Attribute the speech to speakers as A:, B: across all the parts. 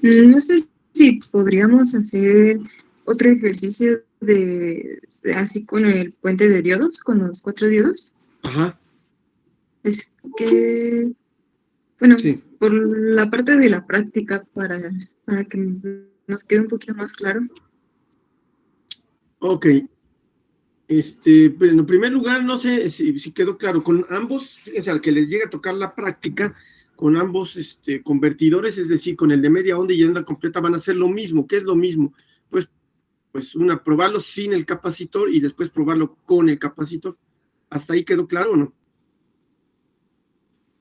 A: No sé si podríamos hacer otro ejercicio así con el puente de diodos, con los 4 diodos.
B: Ajá.
A: Es que, bueno,
B: Sí.
A: por la parte de la práctica, para que nos quede un poquito más claro.
B: Ok. Pero en primer lugar, no sé si quedó claro, con ambos, fíjense, al que les llega a tocar la práctica, con ambos convertidores, es decir, con el de media onda y onda completa, van a hacer lo mismo. ¿Qué es lo mismo? Pues probarlo sin el capacitor y después probarlo con el capacitor. ¿Hasta ahí quedó claro o no?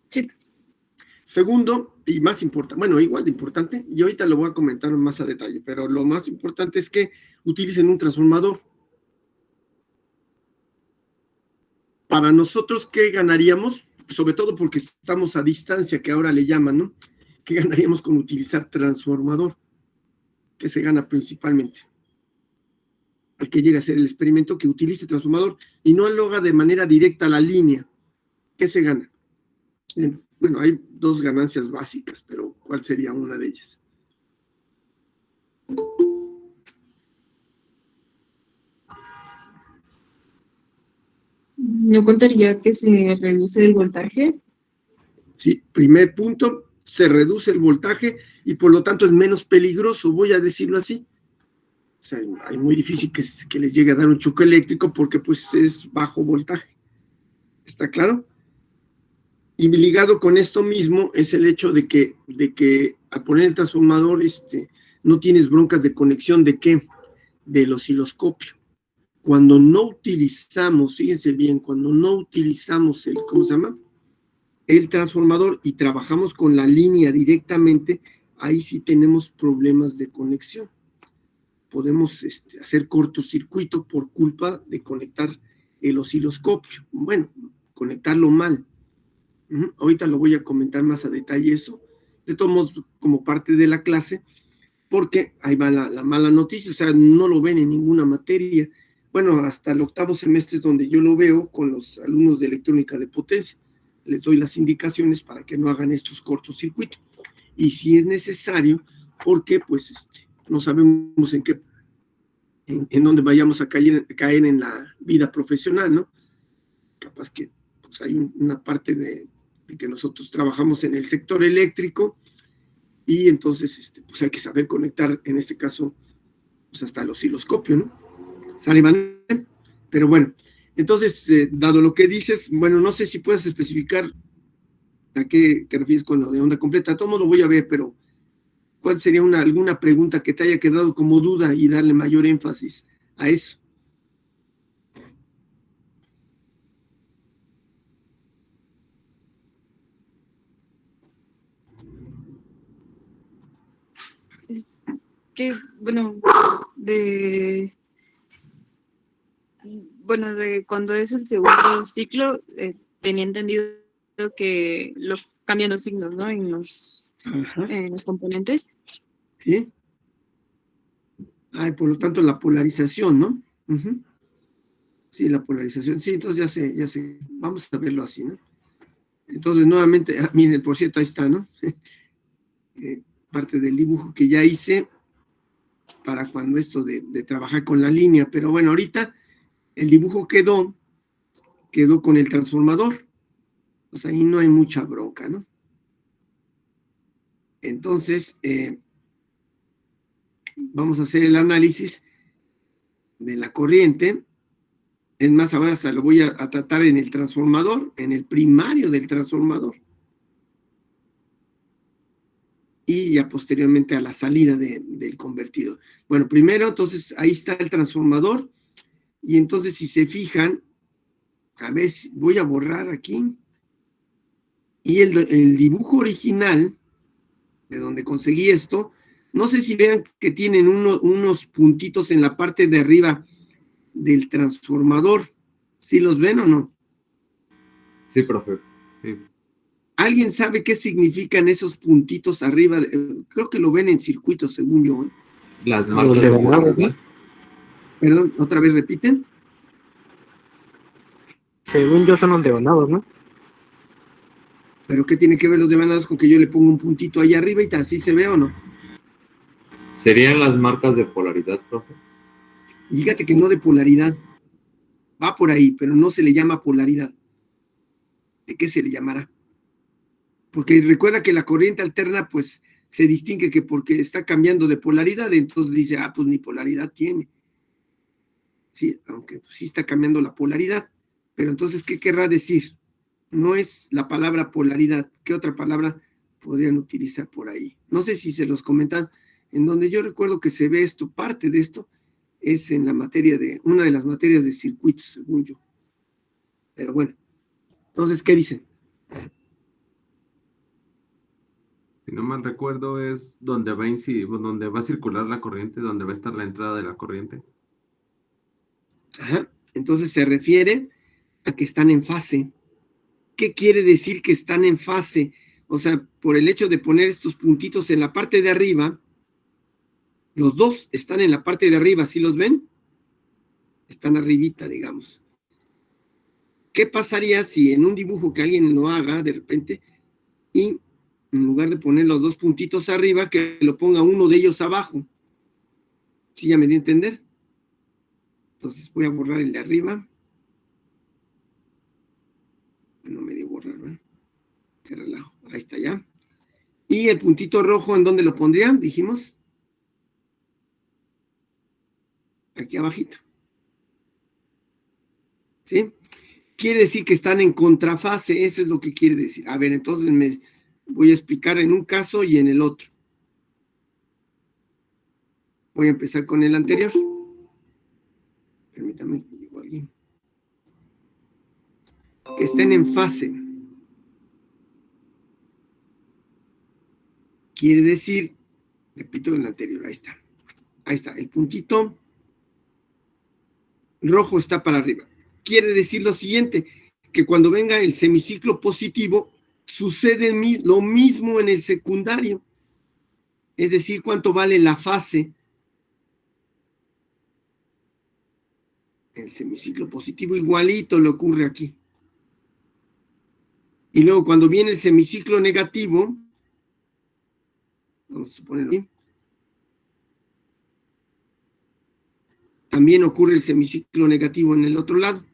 A: Sí.
B: Segundo, y más importante, bueno, igual de importante, y ahorita lo voy a comentar más a detalle, pero lo más importante es que utilicen un transformador. Para nosotros, ¿qué ganaríamos? Sobre todo porque estamos a distancia, que ahora le llaman, ¿no? ¿Qué ganaríamos con utilizar transformador? ¿Qué se gana principalmente? Al que llegue a hacer el experimento, que utilice transformador y no lo haga de manera directa a la línea. ¿Qué se gana? Bueno, hay dos ganancias básicas, pero ¿cuál sería una de ellas?
A: ¿No contaría que se reduce el voltaje?
B: Sí, primer punto, se reduce el voltaje y por lo tanto es menos peligroso, voy a decirlo así. O sea, es muy difícil que les llegue a dar un choque eléctrico porque pues es bajo voltaje. ¿Está claro? Y ligado con esto mismo es el hecho de que al poner el transformador no tienes broncas de conexión. ¿De qué? Del osciloscopio. Cuando no utilizamos, fíjense bien, cuando no utilizamos ¿cómo se llama? El transformador y trabajamos con la línea directamente, ahí sí tenemos problemas de conexión. Podemos hacer cortocircuito por culpa de conectar el osciloscopio. Bueno, conectarlo mal. Ahorita lo voy a comentar más a detalle eso. De todos modos, como parte de la clase, porque ahí va la mala noticia, o sea, no lo ven en ninguna materia. Bueno, hasta el octavo semestre es donde yo lo veo con los alumnos de electrónica de potencia. Les doy las indicaciones para que no hagan estos cortocircuitos. Y si es necesario, porque pues no sabemos en dónde vayamos a caer en la vida profesional, ¿no? Capaz que pues, hay una parte de que nosotros trabajamos en el sector eléctrico y entonces pues hay que saber conectar, en este caso, pues hasta el osciloscopio, ¿no? ¿Sale, van? Pero bueno, entonces, dado lo que dices, bueno, no sé si puedes especificar a qué te refieres con lo de onda completa. Todo lo voy a ver, pero ¿cuál sería alguna pregunta que te haya quedado como duda y darle mayor énfasis a eso?
A: Es que, bueno, de de cuando es el segundo ciclo, tenía entendido que cambian los signos, ¿no? En los componentes.
B: ¿Sí? Por lo tanto, la polarización, ¿no? Sí, la polarización. Sí, entonces ya sé. Vamos a verlo así, ¿no? Entonces, nuevamente, miren, por cierto, ahí está, ¿no? Parte del dibujo que ya hice para cuando esto de trabajar con la línea. Pero bueno, ahorita el dibujo quedó con el transformador. Pues ahí no hay mucha bronca, ¿no? Entonces, vamos a hacer el análisis de la corriente. Es más, ahora hasta lo voy a tratar en el transformador, en el primario del transformador. Y ya posteriormente a la salida del convertidor. Bueno, primero, entonces, ahí está el transformador. Y entonces, si se fijan, a ver, voy a borrar aquí. Y el dibujo original, de donde conseguí esto, no sé si vean que tienen unos puntitos en la parte de arriba del transformador. ¿Sí los ven o no?
C: Sí, profe. Sí.
B: ¿Alguien sabe qué significan esos puntitos arriba? Creo que lo ven en circuito, según yo.
C: Las marcas de movimiento.
B: Perdón, ¿otra vez repiten?
D: Según yo son los devanados, ¿no?
B: ¿Pero qué tiene que ver los devanados con que yo le pongo un puntito ahí arriba y así se ve o no?
C: ¿Serían las marcas de polaridad, profe?
B: Fíjate que no de polaridad. Va por ahí, pero no se le llama polaridad. ¿De qué se le llamará? Porque recuerda que la corriente alterna, pues, se distingue que porque está cambiando de polaridad, entonces dice, pues ni polaridad tiene. Sí, aunque pues, sí está cambiando la polaridad. Pero entonces, ¿qué querrá decir? No es la palabra polaridad. ¿Qué otra palabra podrían utilizar por ahí? No sé si se los comentan. En donde yo recuerdo que se ve esto, parte de esto, es en la materia una de las materias de circuitos, según yo. Pero bueno, entonces, ¿qué dicen?
E: Si no mal recuerdo, es donde donde va a circular la corriente, donde va a estar la entrada de la corriente.
B: Ajá. Entonces se refiere a que están en fase. ¿Qué quiere decir que están en fase? O sea, por el hecho de poner estos puntitos en la parte de arriba, los dos están en la parte de arriba, ¿sí los ven? Están arribita, digamos. ¿Qué pasaría si en un dibujo que alguien lo haga de repente y en lugar de poner los dos puntitos arriba, que lo ponga uno de ellos abajo? ¿Sí ya me di a entender? Entonces voy a borrar el de arriba. No me dio borrar, ¿no? Qué relajo. Ahí está ya. Y el puntito rojo, ¿en dónde lo pondría? Dijimos. Aquí abajito. ¿Sí? Quiere decir que están en contrafase, eso es lo que quiere decir. A ver, entonces me voy a explicar en un caso y en el otro. Voy a empezar con el anterior. Permítame que llegó alguien. Que estén en fase. Quiere decir, repito el anterior, ahí está. Ahí está, el puntito rojo está para arriba. Quiere decir lo siguiente, que cuando venga el semiciclo positivo, sucede lo mismo en el secundario. Es decir, cuánto vale la fase. El semiciclo positivo igualito le ocurre aquí. Y luego cuando viene el semiciclo negativo, vamos a suponerlo aquí, también ocurre el semiciclo negativo en el otro lado.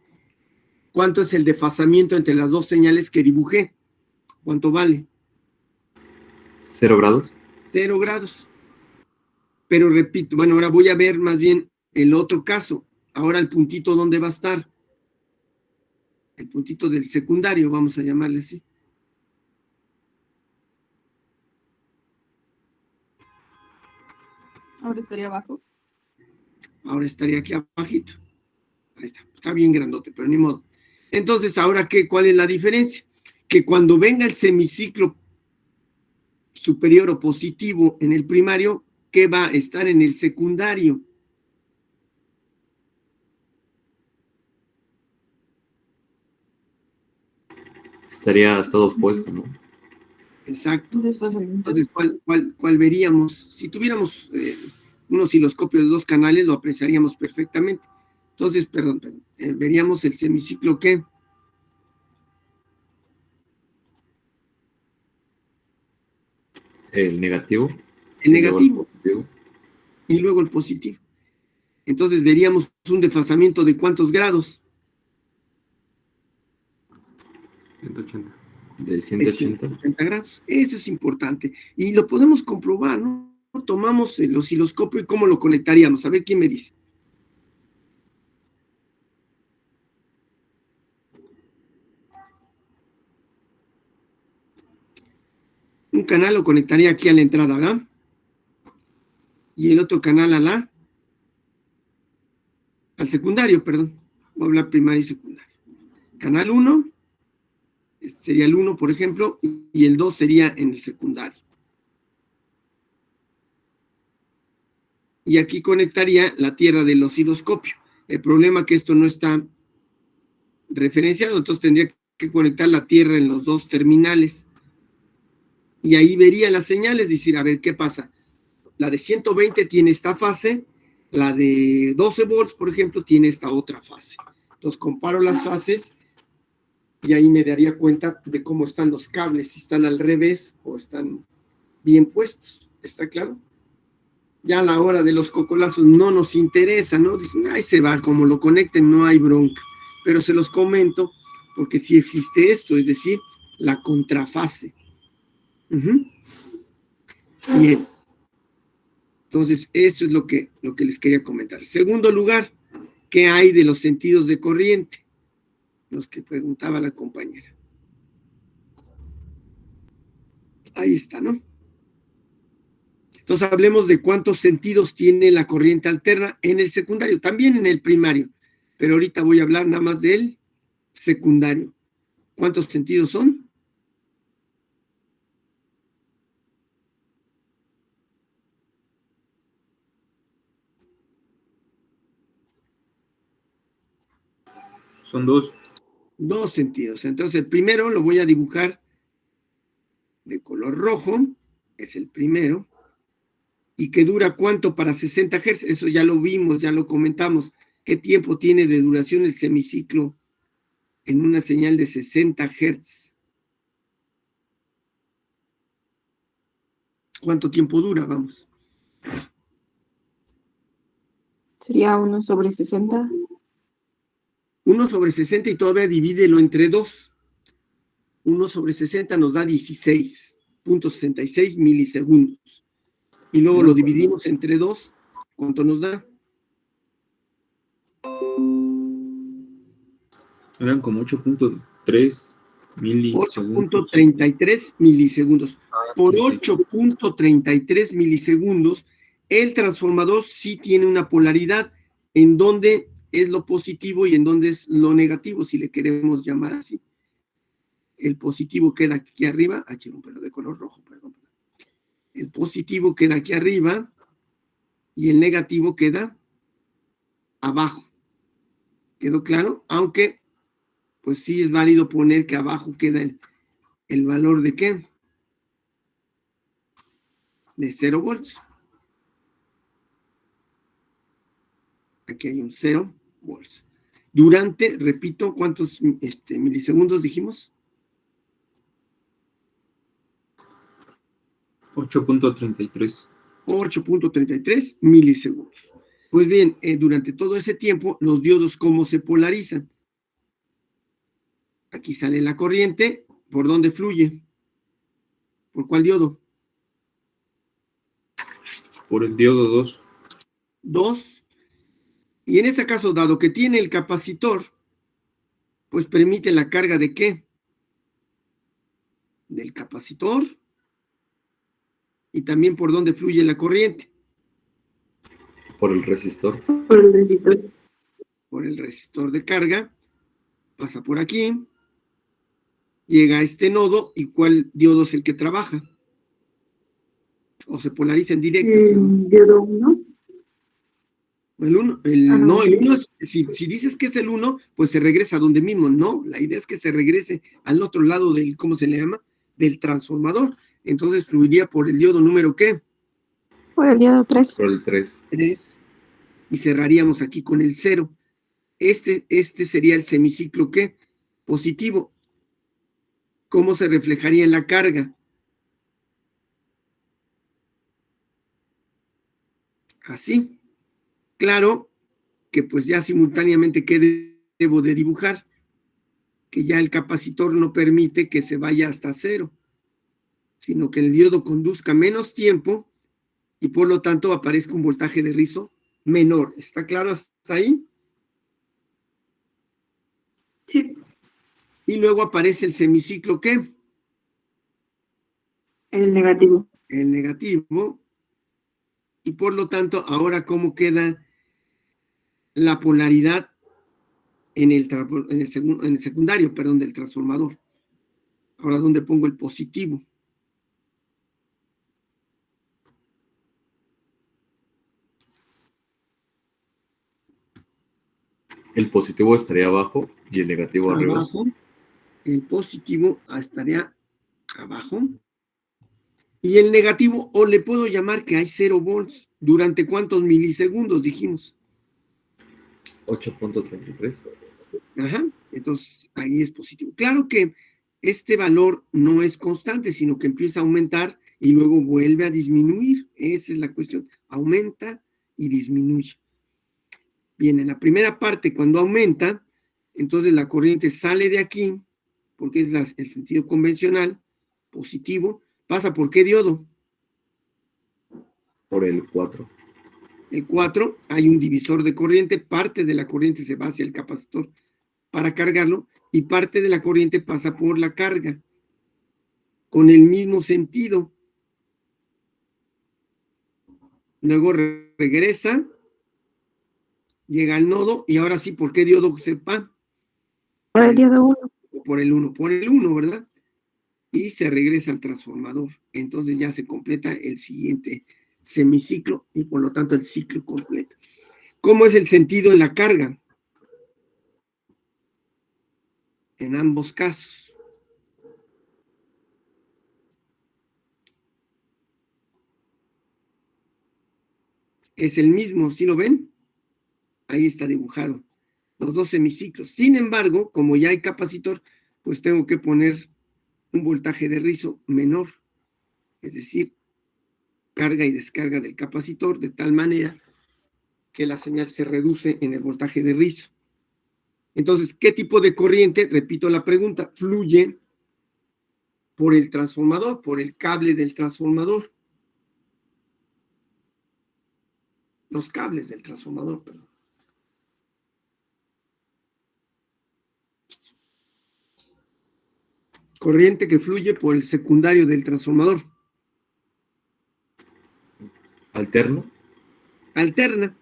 B: ¿Cuánto es el desfasamiento entre las dos señales que dibujé? ¿Cuánto vale?
C: 0 grados.
B: 0 grados. Pero repito, bueno, ahora voy a ver más bien el otro caso. Ahora el puntito, ¿dónde va a estar? El puntito del secundario, vamos a llamarle así.
A: Ahora estaría abajo.
B: Ahora estaría aquí abajito. Ahí está. Está bien grandote, pero ni modo. Entonces, ¿ahora qué? ¿Cuál es la diferencia? Que cuando venga el semiciclo superior o positivo en el primario, ¿qué va a estar en el secundario?
C: Estaría todo puesto, ¿no?
B: Exacto. Entonces, ¿cuál veríamos? Si tuviéramos un osciloscopio de 2 canales, lo apreciaríamos perfectamente. Entonces, perdón, veríamos el semiciclo ¿qué?
C: El negativo.
B: El negativo.
C: El positivo.
B: Y luego el positivo. Entonces veríamos un desfasamiento de ¿cuántos grados?
E: 180.
C: De 180.
B: 180 grados. Eso es importante. Y lo podemos comprobar, ¿no? Tomamos el osciloscopio y ¿cómo lo conectaríamos? A ver quién me dice. Un canal lo conectaría aquí a la entrada, ¿verdad? Y el otro canal al secundario, perdón. Voy a hablar primario y secundario. Canal 1 sería el 1, por ejemplo, y el 2 sería en el secundario. Y aquí conectaría la tierra del osciloscopio. El problema es que esto no está referenciado, entonces tendría que conectar la tierra en los dos terminales. Y ahí vería las señales, decir, a ver, ¿qué pasa? La de 120 tiene esta fase, la de 12 volts, por ejemplo, tiene esta otra fase. Entonces comparo las fases y ahí me daría cuenta de cómo están los cables, si están al revés o están bien puestos. ¿Está claro? Ya a la hora de los cocolazos no nos interesa, ¿no? Dicen, ahí se va, como lo conecten no hay bronca. Pero se los comento porque sí existe esto, es decir, la contrafase. Bien. Entonces, eso es lo que les quería comentar. Segundo lugar, ¿qué hay de los sentidos de corriente? Los que preguntaba la compañera. Ahí está, ¿no? Entonces, hablemos de cuántos sentidos tiene la corriente alterna en el secundario, también en el primario, pero ahorita voy a hablar nada más del secundario. ¿Cuántos sentidos son?
C: Son 2.
B: 2 sentidos. Entonces, el primero lo voy a dibujar de color rojo, es el primero, y que dura cuánto para 60 Hz, eso ya lo vimos, ya lo comentamos. ¿Qué tiempo tiene de duración el semiciclo en una señal de 60 Hz? ¿Cuánto tiempo dura? Vamos.
A: Sería 1/60.
B: 1/60 y todavía divídelo entre 2. 1/60 nos da 16.66 milisegundos. Y luego lo dividimos entre 2. ¿Cuánto nos da?
C: Eran como 8.3 milisegundos.
B: 8.33 milisegundos. Por 8.33 milisegundos, el transformador sí tiene una polaridad en donde es lo positivo y en donde es lo negativo, si le queremos llamar así. El positivo queda aquí arriba, pero de color rojo, perdón. El positivo queda aquí arriba y el negativo queda abajo. ¿Quedó claro? Aunque, pues sí es válido poner que abajo queda el valor de ¿qué? De 0 volts. Aquí hay un 0 volts. Durante, repito, ¿cuántos milisegundos dijimos?
C: 8.33.
B: 8.33 milisegundos. Pues bien, durante todo ese tiempo, los diodos, ¿cómo se polarizan? Aquí sale la corriente. ¿Por dónde fluye? ¿Por cuál diodo?
C: Por el diodo 2.
B: 2. Y en este caso, dado que tiene el capacitor, pues permite la carga ¿de qué? Del capacitor. Y también por dónde fluye la corriente.
C: Por el resistor.
A: Por el resistor.
B: Por el resistor de carga. Pasa por aquí. Llega a este nodo. ¿Y cuál diodo es el que trabaja? O se polariza en directo.
A: El diodo 1.
B: El 1. No, el 1 es, si dices que es el 1, pues se regresa a donde mismo. No, la idea es que se regrese al otro lado del, ¿cómo se le llama? Del transformador. Entonces fluiría por el diodo número ¿qué?
A: Por el diodo 3.
C: Por el 3.
B: 3. Y cerraríamos aquí con el 0. Este sería el semiciclo ¿qué? Positivo. ¿Cómo se reflejaría en la carga? Así. Claro que pues ya simultáneamente ¿qué debo de dibujar? Que ya el capacitor no permite que se vaya hasta 0, sino que el diodo conduzca menos tiempo y por lo tanto aparezca un voltaje de rizo menor. ¿Está claro hasta ahí?
A: Sí.
B: Y luego aparece el semiciclo ¿qué?
A: El negativo.
B: El negativo. Y por lo tanto, ahora ¿cómo queda la polaridad en el secundario, perdón, del transformador? Ahora, ¿dónde pongo el positivo?
C: El positivo estaría abajo y el negativo arriba.
B: Abajo. El positivo estaría abajo. Y el negativo, o le puedo llamar que hay 0 volts. ¿Durante cuántos milisegundos dijimos?
C: 8.33.
B: Ajá. Entonces, ahí es positivo. Claro que este valor no es constante, sino que empieza a aumentar y luego vuelve a disminuir. Esa es la cuestión. Aumenta y disminuye. Bien, en la primera parte, cuando aumenta, entonces la corriente sale de aquí, porque es el sentido convencional, positivo. ¿Pasa por qué diodo?
C: Por el 4.
B: El 4, hay un divisor de corriente, parte de la corriente se va hacia el capacitor para cargarlo, y parte de la corriente pasa por la carga, con el mismo sentido. Luego regresa, llega al nodo, y ahora sí, ¿por qué diodo sepa?
A: Por el diodo 1.
B: Por el 1, ¿verdad? Y se regresa al transformador. Entonces ya se completa el siguiente semiciclo y por lo tanto el ciclo completo. ¿Cómo es el sentido en la carga? En ambos casos. Es el mismo, ¿sí lo ven? Ahí está dibujado. Los dos semiciclos. Sin embargo, como ya hay capacitor, pues tengo que poner un voltaje de rizo menor. Es decir, carga y descarga del capacitor de tal manera que la señal se reduce en el voltaje de rizo. Entonces, ¿qué tipo de corriente? Repito la pregunta, fluye por el transformador, por el cable del transformador. Los cables del transformador, perdón. Corriente que fluye por el secundario del transformador.
C: ¿Alterno?
B: Alterna,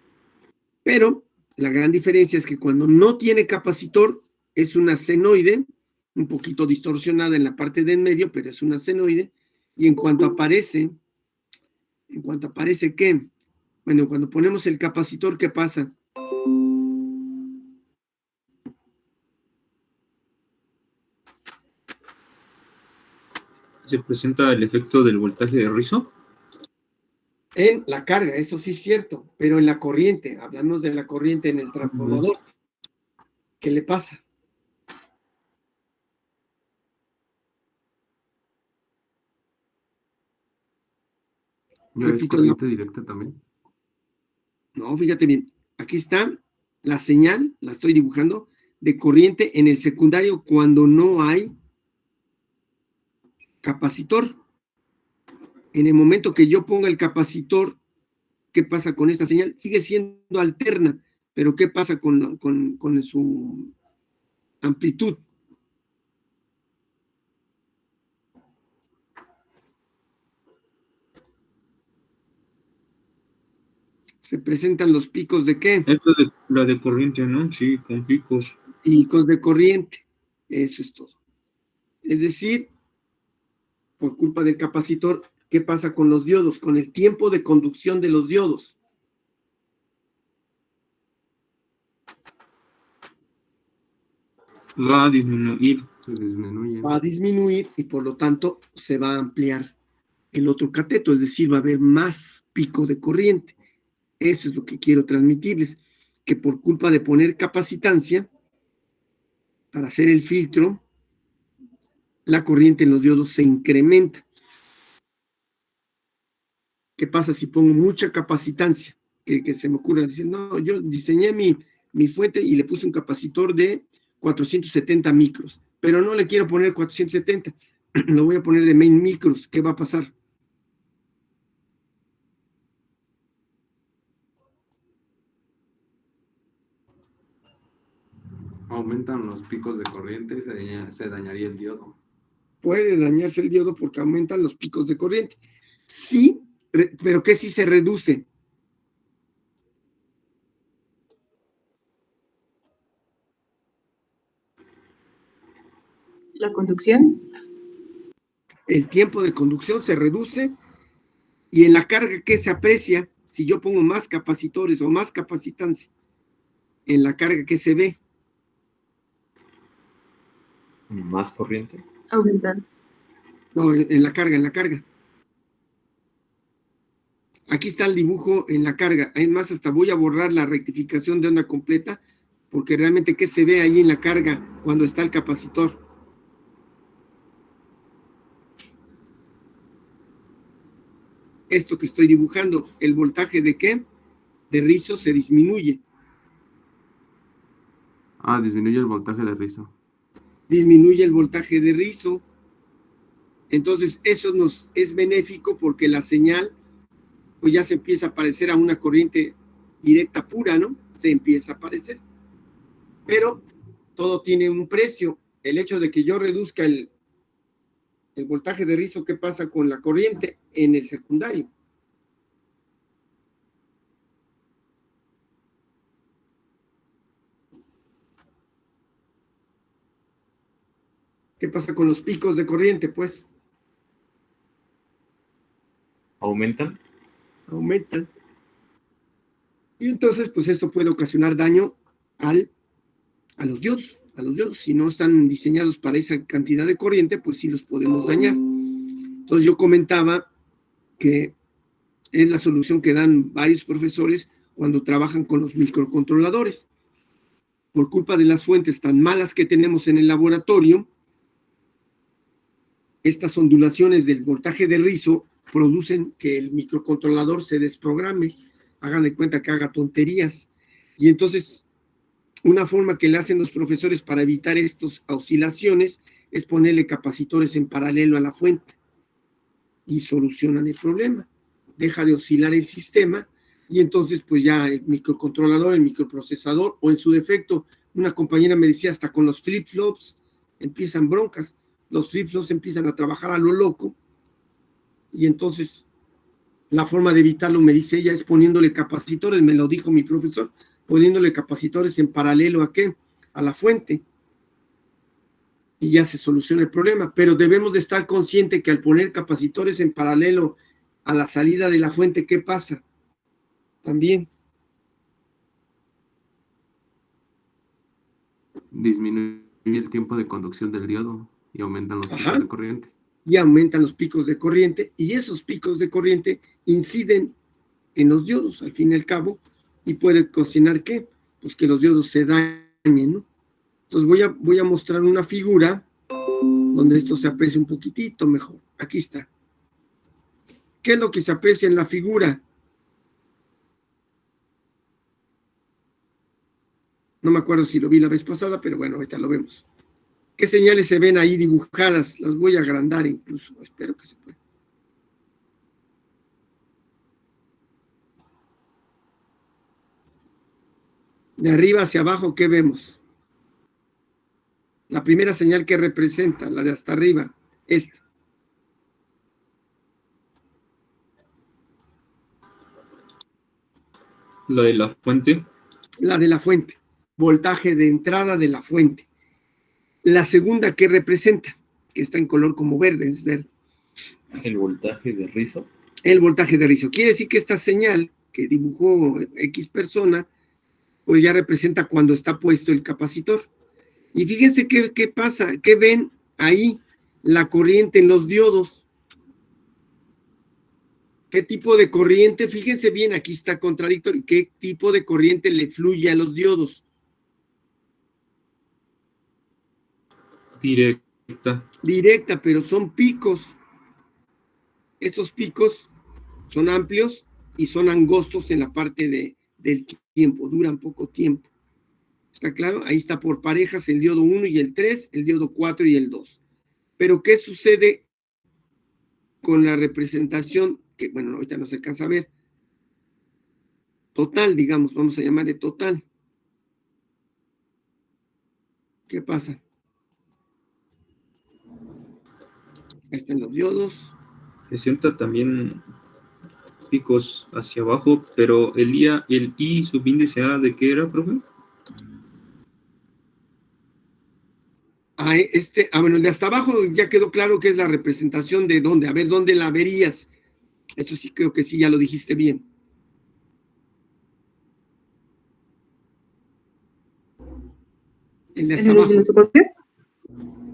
B: pero la gran diferencia es que cuando no tiene capacitor es una senoide, un poquito distorsionada en la parte de en medio, pero es una senoide, y en cuanto aparece ¿qué? Bueno, cuando ponemos el capacitor, ¿qué pasa?
F: ¿Se presenta el efecto del voltaje de rizo?
B: En la carga, eso sí es cierto, pero en la corriente, hablamos de la corriente en el transformador, ¿qué le pasa?
E: ¿No es
B: Repito,
E: corriente directa también?
B: no, fíjate bien, aquí está la señal, la estoy dibujando, de corriente en el secundario cuando no hay capacitor. En el momento que yo ponga el capacitor, ¿qué pasa con esta señal? Sigue siendo alterna, pero ¿qué pasa con su amplitud? Se presentan los picos de ¿qué?
F: Esto de la de corriente, ¿no? Sí, con picos.
B: Picos de corriente. Eso es todo. Es decir, por culpa del capacitor, ¿qué pasa con los diodos? Con el tiempo de conducción de los diodos.
F: Va a disminuir.
E: Se disminuye.
B: Va a disminuir y por lo tanto se va a ampliar el otro cateto, es decir, va a haber más pico de corriente. Eso es lo que quiero transmitirles, que por culpa de poner capacitancia para hacer el filtro, la corriente en los diodos se incrementa. ¿Qué pasa si pongo mucha capacitancia? Que se me ocurra decir, no, yo diseñé mi fuente y le puse un capacitor de 470 micros, pero no le quiero poner 470, lo voy a poner de main micros. ¿Qué va a pasar?
E: Aumentan los picos de corriente y se dañaría el diodo.
B: Puede dañarse el diodo porque aumentan los picos de corriente. Sí, pero ¿qué sí se reduce?
A: La conducción.
B: El tiempo de conducción se reduce y en la carga, ¿qué se aprecia? Si yo pongo más capacitores o más capacitancia, en la carga, ¿qué se ve?
C: ¿Más corriente?
A: Aumentar.
B: No, en la carga. Aquí está el dibujo en la carga. Además, hasta voy a borrar la rectificación de onda completa, porque realmente, ¿qué se ve ahí en la carga cuando está el capacitor? esto que estoy dibujando, el voltaje de ¿qué? De rizo se disminuye.
E: Disminuye el voltaje de rizo.
B: Disminuye el voltaje de rizo. Entonces, eso nos es benéfico porque la señal, pues ya se empieza a parecer a una corriente directa pura, ¿no? Se empieza a parecer. Pero todo tiene un precio. El hecho de que yo reduzca el voltaje de rizo, ¿qué pasa con la corriente en el secundario? ¿Qué pasa con los picos de corriente? Pues
C: ¿Aumentan?
B: aumentan. Y entonces, pues esto puede ocasionar daño a los diodos. A los diodos, si no están diseñados para esa cantidad de corriente, pues sí los podemos dañar. Entonces yo comentaba que es la solución que dan varios profesores cuando trabajan con los microcontroladores. Por culpa de las fuentes tan malas que tenemos en el laboratorio, estas ondulaciones del voltaje de rizo producen que el microcontrolador se desprograme, hagan de cuenta que haga tonterías. Y entonces, una forma que le hacen los profesores para evitar estas oscilaciones es ponerle capacitores en paralelo a la fuente y solucionan el problema. Deja de oscilar el sistema y entonces pues ya el microcontrolador, el microprocesador o en su defecto, una compañera me decía hasta con los flip-flops empiezan broncas. Los flip-flops empiezan a trabajar a lo loco y entonces la forma de evitarlo, me dice ella, es poniéndole capacitores, me lo dijo mi profesor, poniéndole capacitores en paralelo ¿a qué? A la fuente y ya se soluciona el problema, pero debemos de estar conscientes que al poner capacitores en paralelo a la salida de la fuente, ¿qué pasa? También
E: Disminuye el tiempo de conducción del diodo y aumentan los picos de corriente.
B: Y aumentan los picos de corriente y esos picos de corriente inciden en los diodos al fin y al cabo y puede ocasionar ¿qué? Pues que los diodos se dañen, ¿no? Entonces voy a mostrar una figura donde esto se aprecia un poquitito mejor. Aquí está. ¿Qué es lo que se aprecia en la figura? No me acuerdo si lo vi la vez pasada, pero bueno, ahorita lo vemos. ¿Qué señales se ven ahí dibujadas? Las voy a agrandar incluso. Espero que se pueda. De arriba hacia abajo, ¿qué vemos? La primera señal que representa, la de hasta arriba, esta.
F: La de la fuente.
B: La de la fuente. Voltaje de entrada de la fuente. La segunda que representa, que está en color como verde, es verde.
C: ¿El voltaje de rizo?
B: El voltaje de rizo. Quiere decir que esta señal que dibujó X persona, pues ya representa cuando está puesto el capacitor. Y fíjense qué pasa, qué ven ahí la corriente en los diodos. ¿Qué tipo de corriente? Fíjense bien, aquí está contradictorio. ¿Qué tipo de corriente le fluye a los diodos?
F: Directa.
B: Directa, pero son picos. Estos picos son amplios y son angostos en la parte del tiempo, duran poco tiempo. ¿Está claro? Ahí está por parejas el diodo 1 y el 3, el diodo 4 y el 2. Pero ¿qué sucede con la representación? Que bueno, ahorita no se alcanza a ver. Total, digamos, vamos a llamarle total. ¿Qué pasa? Ahí están los diodos.
F: Presenta también picos hacia abajo, pero el I subíndice A, ¿de qué era, profe?
B: Bueno, el de hasta abajo ya quedó claro que es la representación de dónde. A ver, ¿dónde la verías? Eso sí, creo que sí, ya lo dijiste bien. El de hasta abajo.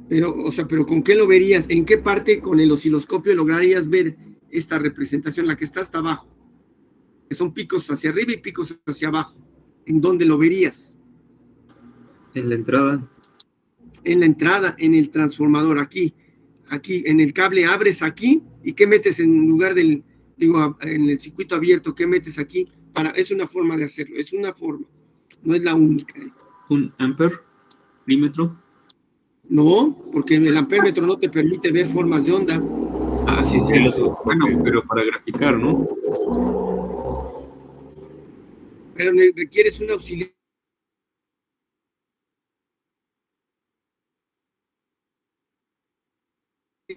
B: Pero ¿con qué lo verías? ¿En qué parte con el osciloscopio lograrías ver esta representación, la que está hasta abajo? Que son picos hacia arriba y picos hacia abajo. ¿En dónde lo verías?
F: En la entrada.
B: En la entrada, en el transformador, aquí en el cable abres aquí, ¿y qué metes en lugar del digo, en el circuito abierto, ¿qué metes aquí? Es una forma de hacerlo, es una forma, no es la única.
F: ¿Un amperímetro?
B: No, porque el amperímetro no te permite ver formas de onda.
F: Ah, sí,
C: Sí, los dos.
F: bueno, pero para graficar, ¿no?
B: Pero requieres un auxiliar.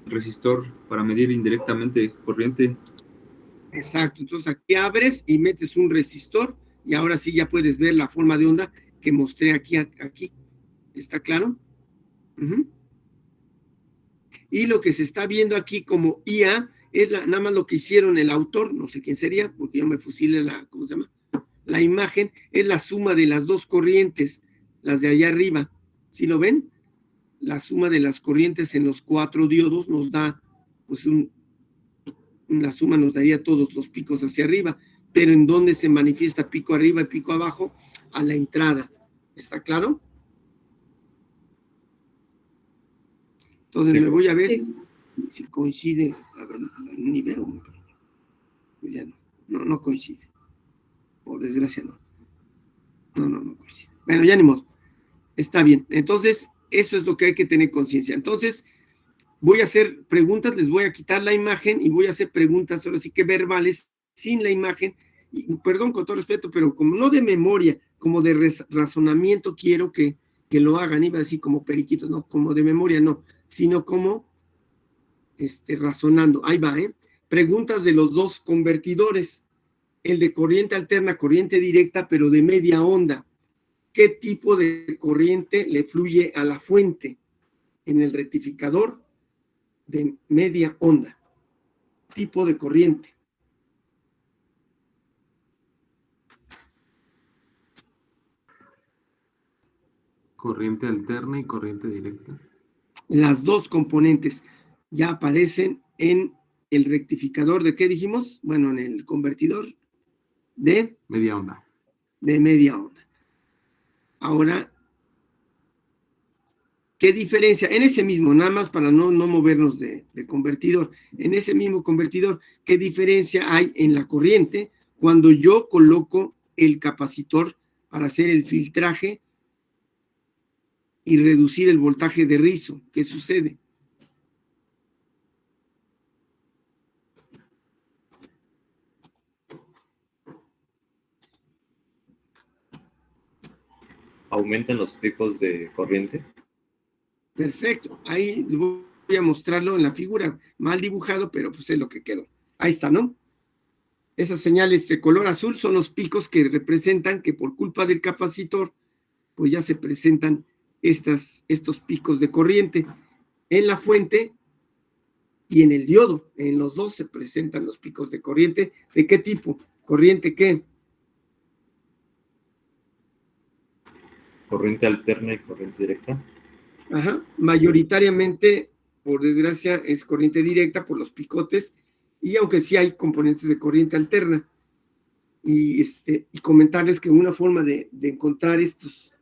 F: Resistor para medir indirectamente corriente.
B: Exacto, entonces aquí abres y metes un resistor y ahora sí ya puedes ver la forma de onda que mostré aquí. ¿Está claro? Uh-huh. Y lo que se está viendo aquí como IA es nada más lo que hicieron el autor, no sé quién sería, porque yo me fusilé ¿cómo se llama? La imagen es la suma de las dos corrientes, las de allá arriba. ¿Sí lo ven? La suma de las corrientes en los 4 diodos nos da, pues la suma nos daría todos los picos hacia arriba, pero ¿en dónde se manifiesta pico arriba y pico abajo? A la entrada. ¿Está claro? Entonces me voy a ver si coincide. A ver, ni veo. Pues ya no coincide. Por desgracia no. No coincide. Bueno, ya ni modo. Está bien. Entonces, eso es lo que hay que tener conciencia. Entonces, voy a hacer preguntas, les voy a quitar la imagen y voy a hacer preguntas, ahora sí que verbales, sin la imagen. Y, perdón, con todo respeto, pero como no de memoria, como de razonamiento, quiero que lo hagan. Iba a decir como periquitos, no, como de memoria, no, sino como razonando. Ahí va, ¿eh? Preguntas de los dos convertidores. El de corriente alterna, corriente directa, pero de media onda. ¿Qué tipo de corriente le fluye a la fuente en el rectificador de media onda? Tipo de corriente.
E: Corriente alterna y corriente directa.
B: Las dos componentes ya aparecen en el rectificador de ¿qué dijimos? Bueno, en el convertidor de
E: media onda.
B: De media onda. Ahora, ¿qué diferencia? En ese mismo, nada más para no movernos de convertidor, en ese mismo convertidor, ¿qué diferencia hay en la corriente cuando yo coloco el capacitor para hacer el filtraje y reducir el voltaje de rizo? ¿Qué sucede?
C: ¿Aumentan los picos de corriente?
B: Perfecto, ahí voy a mostrarlo en la figura, mal dibujado, pero pues es lo que quedó. Ahí está, ¿no? Esas señales de color azul son los picos que representan que por culpa del capacitor, pues ya se presentan estos picos de corriente. En la fuente y en el diodo, en los dos se presentan los picos de corriente. ¿De qué tipo? ¿Corriente qué?
C: ¿Corriente alterna y corriente directa?
B: Ajá, mayoritariamente, por desgracia, es corriente directa por los picotes, y aunque sí hay componentes de corriente alterna. Y comentarles que una forma de encontrar estos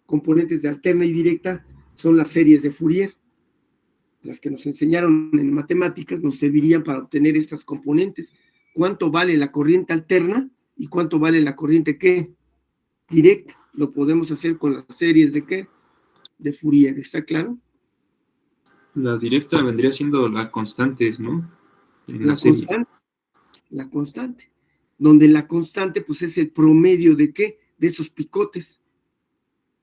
B: componentes de alterna y directa son las series de Fourier. Las que nos enseñaron en matemáticas nos servirían para obtener estas componentes. ¿Cuánto vale la corriente alterna y cuánto vale la corriente ¿qué? Directa? Lo podemos hacer con las series de ¿qué? De Fourier, ¿está claro?
F: La directa vendría siendo la constante, ¿no?
B: La constante. Donde la constante, pues, es el promedio de ¿qué? De esos picotes.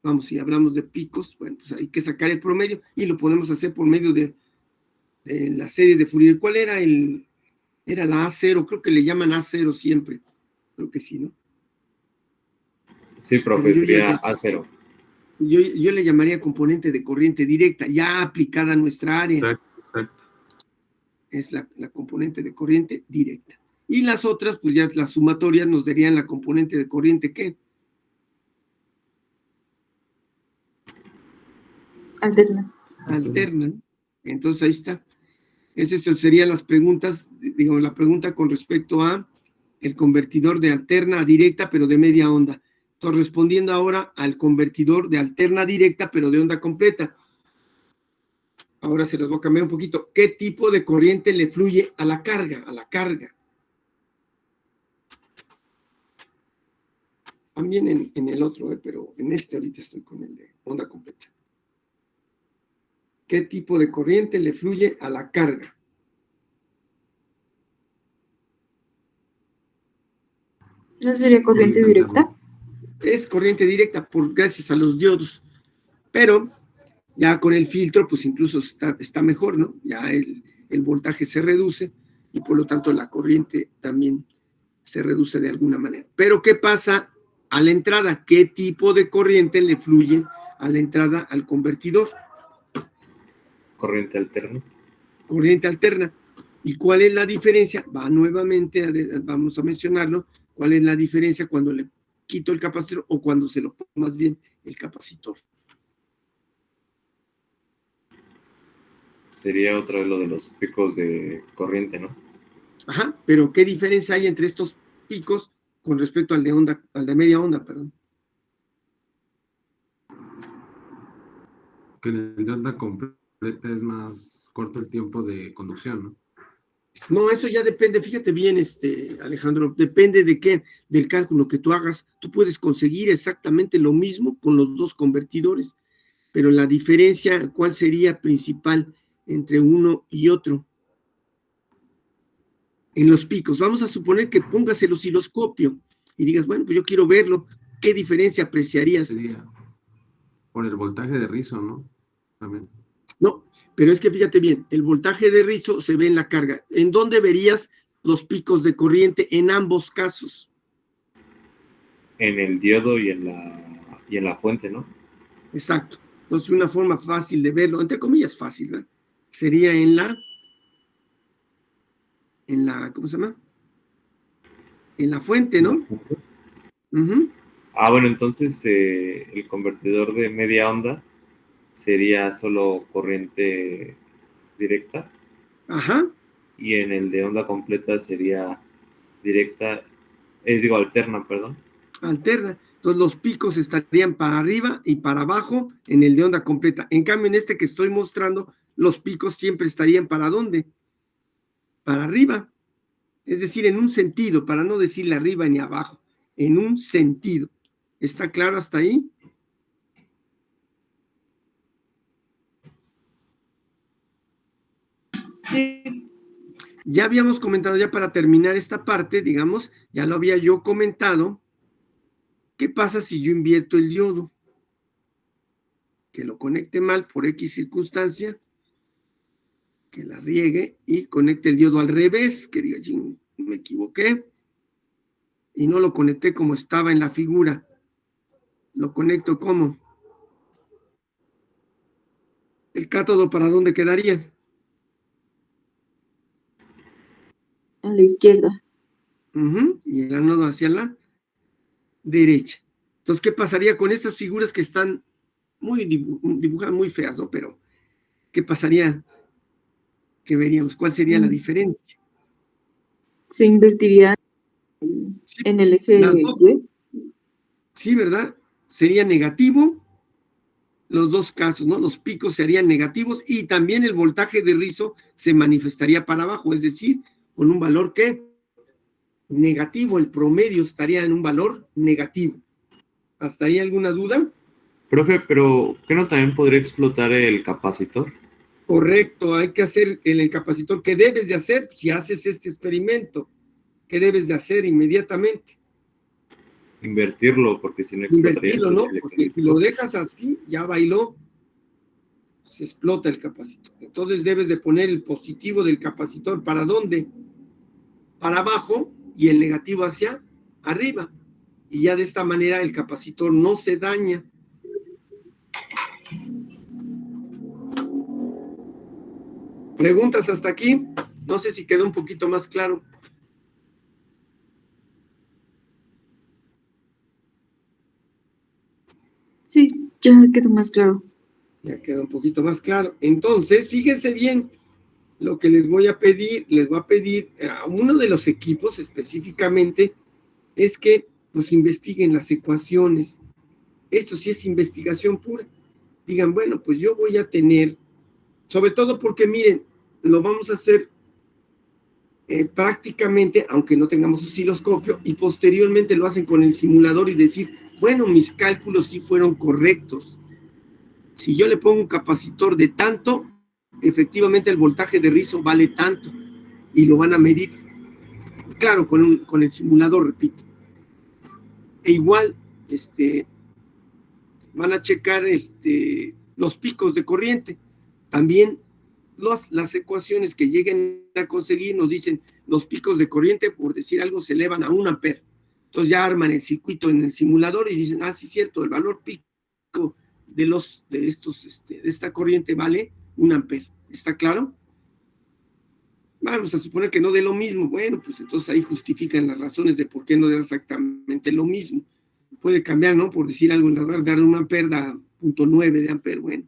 B: Vamos, si hablamos de picos, bueno, pues hay que sacar el promedio y lo podemos hacer por medio de las series de Fourier. ¿Cuál era era la A0? Creo que le llaman A0 siempre. Creo que sí, ¿no?
C: Sí, profe, sería A0.
B: Yo le llamaría componente de corriente directa, ya aplicada a nuestra área.
F: Exacto.
B: Es la componente de corriente directa. Y las otras, pues ya las sumatorias nos darían la componente de corriente ¿qué? Alterna. Entonces ahí está. Esas serían las preguntas, digo, la pregunta con respecto a el convertidor de alterna a directa, pero de media onda. Entonces, respondiendo ahora al convertidor de alterna a directa, pero de onda completa. Ahora se los voy a cambiar un poquito. ¿Qué tipo de corriente le fluye a la carga? A la carga. También en el otro, pero en este ahorita estoy con el de onda completa. ¿Qué tipo de corriente le fluye a la carga?
A: ¿No sería corriente directa?
B: Es corriente directa gracias a los diodos, pero ya con el filtro, pues incluso está mejor, ¿no? Ya el voltaje se reduce y por lo tanto la corriente también se reduce de alguna manera. Pero ¿qué pasa a la entrada? ¿Qué tipo de corriente le fluye a la entrada al convertidor?
C: Corriente alterna.
B: Corriente alterna. ¿Y cuál es la diferencia? Vamos a mencionarlo. ¿Cuál es la diferencia cuando le quito el capacitor o cuando se lo pongo más bien el capacitor?
C: Sería otra vez lo de los picos de corriente, ¿no?
B: Ajá, pero ¿qué diferencia hay entre estos picos con respecto al de media onda, perdón?
E: Que en el de onda completa es más corto el tiempo de conducción, ¿no?
B: No, eso ya depende, fíjate bien, Alejandro, depende de qué, del cálculo que tú hagas. Tú puedes conseguir exactamente lo mismo con los dos convertidores, pero la diferencia, ¿cuál sería principal entre uno y otro? En los picos, vamos a suponer que pongas el osciloscopio y digas, bueno, pues yo quiero verlo, ¿qué diferencia apreciarías?
E: Sería por el voltaje de rizo, ¿no? También.
B: No, pero es que fíjate bien, el voltaje de rizo se ve en la carga. ¿En dónde verías los picos de corriente en ambos casos?
C: En el diodo y en la fuente, ¿no?
B: Exacto. Entonces, una forma fácil de verlo, entre comillas fácil, ¿verdad? Sería en la, ¿cómo se llama? En la fuente, ¿no? Uh-huh.
C: Bueno, entonces el convertidor de media onda sería solo corriente directa.
B: Ajá.
C: Y en el de onda completa sería directa, alterna, perdón.
B: Alterna. Entonces los picos estarían para arriba y para abajo en el de onda completa. En cambio, en este que estoy mostrando, los picos siempre estarían ¿para dónde? Para arriba. Es decir, en un sentido, para no decirle arriba ni abajo, en un sentido. ¿Está claro hasta ahí?
A: Sí.
B: Ya habíamos comentado, ya para terminar esta parte, digamos, ya lo había yo comentado. ¿Qué pasa si yo invierto el diodo? Que lo conecte mal por X circunstancia, que la riegue y conecte el diodo al revés, que diga, me equivoqué, y no lo conecté como estaba en la figura. Lo conecto como. ¿El cátodo para dónde quedaría?
A: A la izquierda.
B: Y el ánodo hacia la derecha. Entonces, ¿qué pasaría con estas figuras que están muy dibujadas, muy feas, ¿no? Pero, ¿qué pasaría? ¿Qué veríamos? ¿Cuál sería la diferencia?
A: Se invertiría en el eje Y.
B: Sí, ¿verdad? Sería negativo los dos casos, ¿no? Los picos serían negativos y también el voltaje de rizo se manifestaría para abajo, es decir, con un valor ¿qué? Negativo, el promedio estaría en un valor negativo. ¿Hasta ahí alguna duda?
C: Profe, pero ¿qué no también podría explotar el capacitor?
B: Correcto, hay que hacer en el capacitor. ¿Qué debes de hacer si haces este experimento? ¿Qué debes de hacer inmediatamente?
C: Invertirlo, porque si no explotaría.
B: Invertirlo, ¿no? Porque si lo dejas así, ya bailó, se explota el capacitor. Entonces debes de poner el positivo del capacitor, ¿para dónde? Para abajo y el negativo hacia arriba. Y ya de esta manera el capacitor no se daña. ¿Preguntas hasta aquí? No sé si quedó un poquito más claro.
A: Sí, ya quedó más claro.
B: Ya quedó un poquito más claro. Entonces, fíjense bien lo que les voy a pedir a uno de los equipos específicamente es que pues investiguen las ecuaciones. Esto sí es investigación pura. Digan, bueno, pues yo voy a tener, sobre todo porque miren, lo vamos a hacer prácticamente, aunque no tengamos osciloscopio, y posteriormente lo hacen con el simulador y decir, bueno, mis cálculos sí fueron correctos. Si yo le pongo un capacitor de tanto, efectivamente el voltaje de rizo vale tanto, y lo van a medir. Claro, con el simulador, repito. E igual, van a checar los picos de corriente. También las ecuaciones que lleguen a conseguir nos dicen los picos de corriente, por decir algo, se elevan a 1 ampere. Entonces ya arman el circuito en el simulador y dicen, sí, cierto, el valor pico de esta corriente vale 1 ampere. ¿Está claro? Vamos a suponer que no dé lo mismo. Bueno, pues entonces ahí justifican las razones de por qué no da exactamente lo mismo. Puede cambiar, ¿no? Por decir algo, en lugar de dar 1 ampere, da 0.9 de ampere. Bueno,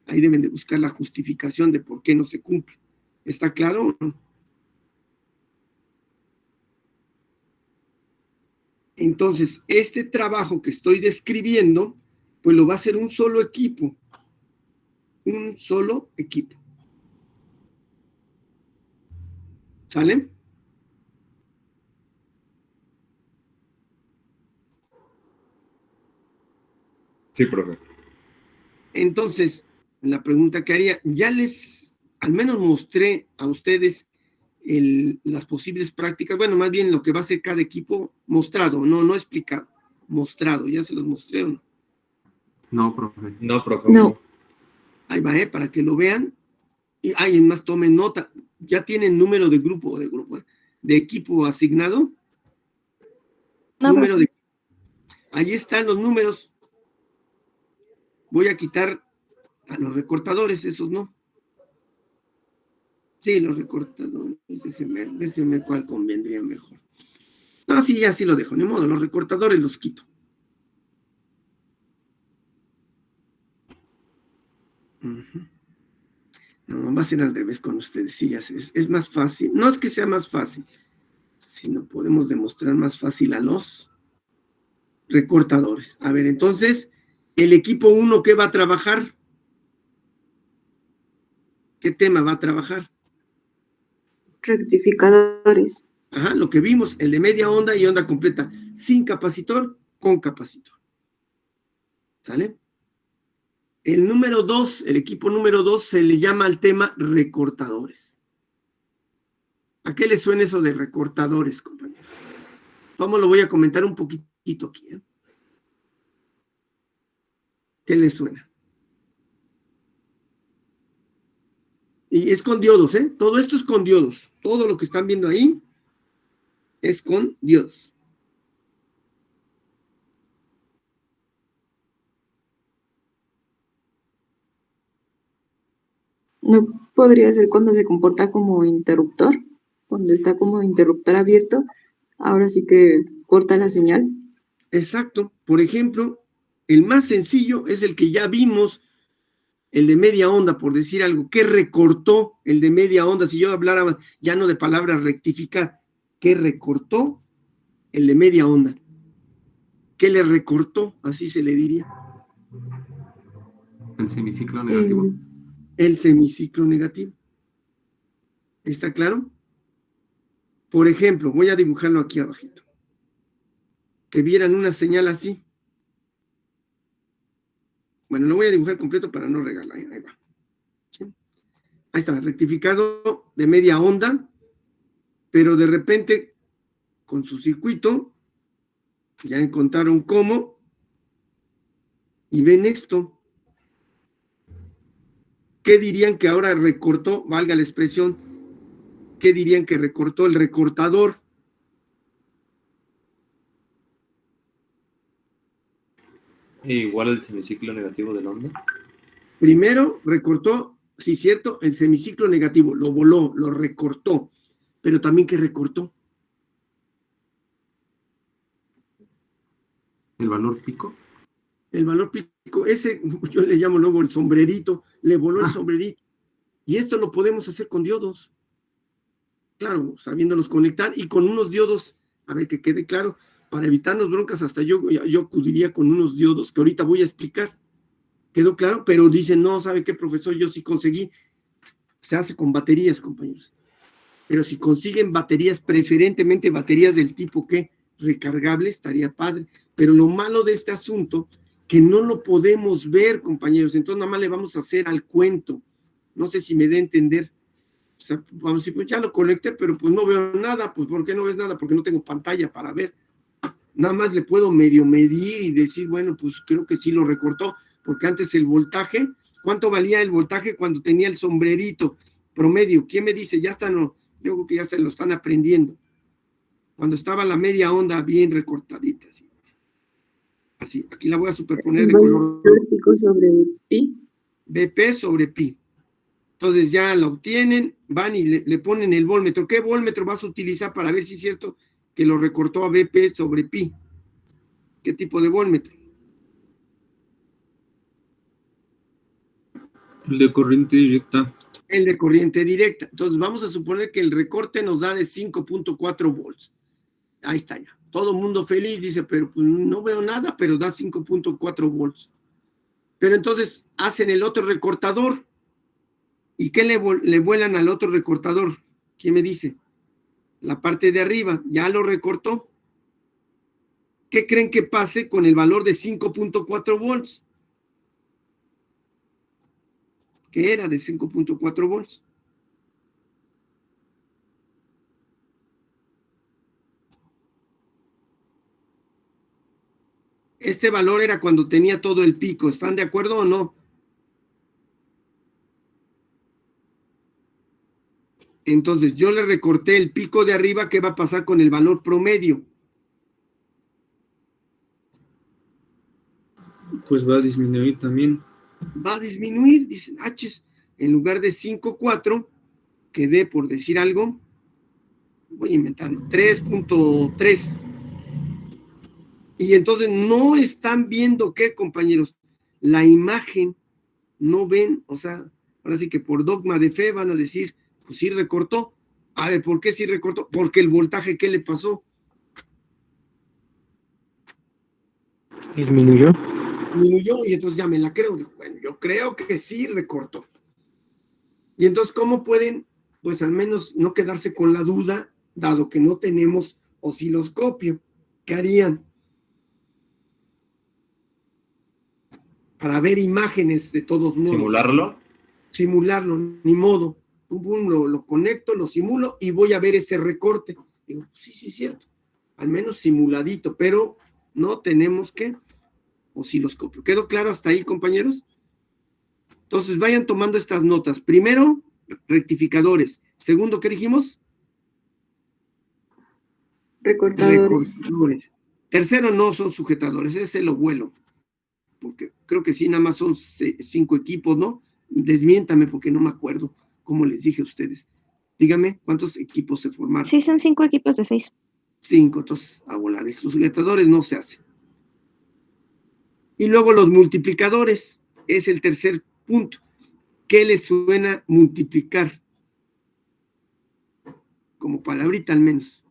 B: ahí deben de buscar la justificación de por qué no se cumple. ¿Está claro o no? Entonces, este trabajo que estoy describiendo, pues lo va a hacer un solo equipo. Un solo equipo. ¿Sale?
C: Sí, profe.
B: Entonces, la pregunta que haría, ya al menos mostré a ustedes las posibles prácticas, bueno, más bien lo que va a hacer cada equipo mostrado, no explicado, mostrado, ya se los mostré o no.
E: No, profe.
C: No, profe.
A: No.
B: Ahí va, para que lo vean. Y alguien más tomen nota. ¿Ya tienen número de grupo, de equipo asignado?
A: No,
B: Número de... Ahí están los números. Voy a quitar a los recortadores, esos no. Sí, los recortadores. Déjenme cuál convendría mejor. No, sí, así lo dejo, ni modo. Los recortadores los quito. No, va a ser al revés con ustedes. Sí, ya sé, es más fácil. No es que sea más fácil, sino podemos demostrar más fácil a los recortadores. A ver, entonces, el equipo 1, ¿qué va a trabajar? ¿Qué tema va a trabajar?
A: rectificadores.
B: Ajá, lo que vimos, el de media onda y onda completa, sin capacitor, con capacitor. ¿Sale? El número 2, el equipo número 2 se le llama al tema recortadores. ¿A qué le suena eso de recortadores, compañeros? ¿Cómo lo voy a comentar un poquitito aquí? ¿Qué le suena? Y es con diodos, ¿eh? Todo esto es con diodos. Todo lo que están viendo ahí es con diodos.
A: ¿No podría ser cuando se comporta como interruptor? Cuando está como interruptor abierto, ahora sí que corta la señal.
B: Exacto. Por ejemplo, el más sencillo es el que ya vimos, el de media onda, por decir algo. ¿Qué recortó el de media onda? Si yo hablara ya no de palabras rectificar, ¿qué recortó el de media onda? ¿Qué le recortó? Así se le diría.
E: El semiciclo negativo.
B: El semiciclo negativo. ¿Está claro? Por ejemplo, voy a dibujarlo aquí abajito. Que vieran una señal así. Bueno, lo voy a dibujar completo para no regarla. Ahí va. ¿Sí? Ahí está, rectificado de media onda, pero de repente, con su circuito, ya encontraron cómo, y ven esto. ¿Qué dirían que ahora recortó? Valga la expresión. ¿Qué dirían que recortó el recortador?
C: Igual el semiciclo negativo de la onda.
B: Primero recortó, sí, cierto, el semiciclo negativo, lo voló, lo recortó, pero también ¿qué recortó?
E: ¿El valor pico?
B: El valor pico, ese yo le llamo luego el sombrerito, le voló el sombrerito. Y esto lo podemos hacer con diodos. Claro, sabiéndolos conectar y con unos diodos, a ver que quede claro, para evitarnos broncas, hasta yo acudiría con unos diodos que ahorita voy a explicar. ¿Quedó claro? Pero dicen, no, ¿sabe qué, profesor? Yo sí conseguí. Se hace con baterías, compañeros. Pero si consiguen baterías, preferentemente baterías del tipo que recargable, estaría padre. Pero lo malo de este asunto, que no lo podemos ver, compañeros, entonces nada más le vamos a hacer al cuento. No sé si me dé a entender. O sea, vamos a decir, pues ya lo conecté, pero pues no veo nada. Pues ¿por qué no ves nada? Porque no tengo pantalla para ver. Nada más le puedo medio medir y decir, bueno, pues creo que sí lo recortó, porque antes el voltaje, ¿cuánto valía el voltaje cuando tenía el sombrerito promedio? ¿Quién me dice? Ya están, yo creo que ya se lo están aprendiendo. Cuando estaba la media onda bien recortadita, así. Así, aquí la voy a superponer de color
A: pico sobre pi.
B: BP sobre pi. Entonces ya lo obtienen, van y le ponen el voltmetro. ¿Qué voltmetro vas a utilizar para ver si es cierto que lo recortó a BP sobre pi? ¿Qué tipo de voltmetro?
F: El de corriente directa.
B: El de corriente directa. Entonces vamos a suponer que el recorte nos da de 5.4 volts. Ahí está ya. Todo el mundo feliz, dice, pero pues no veo nada, pero da 5.4 volts. Pero entonces hacen el otro recortador. ¿Y qué le vuelan al otro recortador? ¿Quién me dice? La parte de arriba, ya lo recortó. ¿Qué creen que pase con el valor de 5.4 volts? Que era de 5.4 volts. Este valor era cuando tenía todo el pico. ¿Están de acuerdo o no? Entonces yo le recorté el pico de arriba. ¿Qué va a pasar con el valor promedio?
F: Pues va a disminuir también.
B: Va a disminuir, dicen, en lugar de 5.4, que dé, por decir algo, voy a inventar 3.3. Y entonces no están viendo qué, compañeros, la imagen, no ven, o sea, ahora sí que por dogma de fe van a decir, pues sí recortó. A ver, ¿por qué sí recortó? Porque el voltaje, ¿qué le pasó?
D: Disminuyó.
B: Disminuyó y entonces ya me la creo. Bueno, yo creo que sí recortó. Y entonces, ¿cómo pueden, pues al menos no quedarse con la duda, dado que no tenemos osciloscopio? ¿Qué harían? Para ver imágenes de todos modos.
C: ¿Simularlo?
B: Simularlo, ni modo. Lo conecto, lo simulo y voy a ver ese recorte. Digo, sí, es cierto. Al menos simuladito, pero no tenemos que osciloscopio. ¿Quedó claro hasta ahí, compañeros? Entonces, vayan tomando estas notas. Primero, rectificadores. Segundo, ¿qué dijimos?
A: Recortadores.
B: Tercero, no son sujetadores, ese lo vuelo. Porque creo que sí, nada más son 5 equipos, ¿no? Desmiéntame porque no me acuerdo cómo les dije a ustedes. Dígame, ¿cuántos equipos se formaron?
G: Sí, son 5 equipos de 6.
B: 5, entonces a volar. Los sujetadores no se hacen. Y luego los multiplicadores, es el tercer punto. ¿Qué les suena multiplicar? Como palabrita al menos.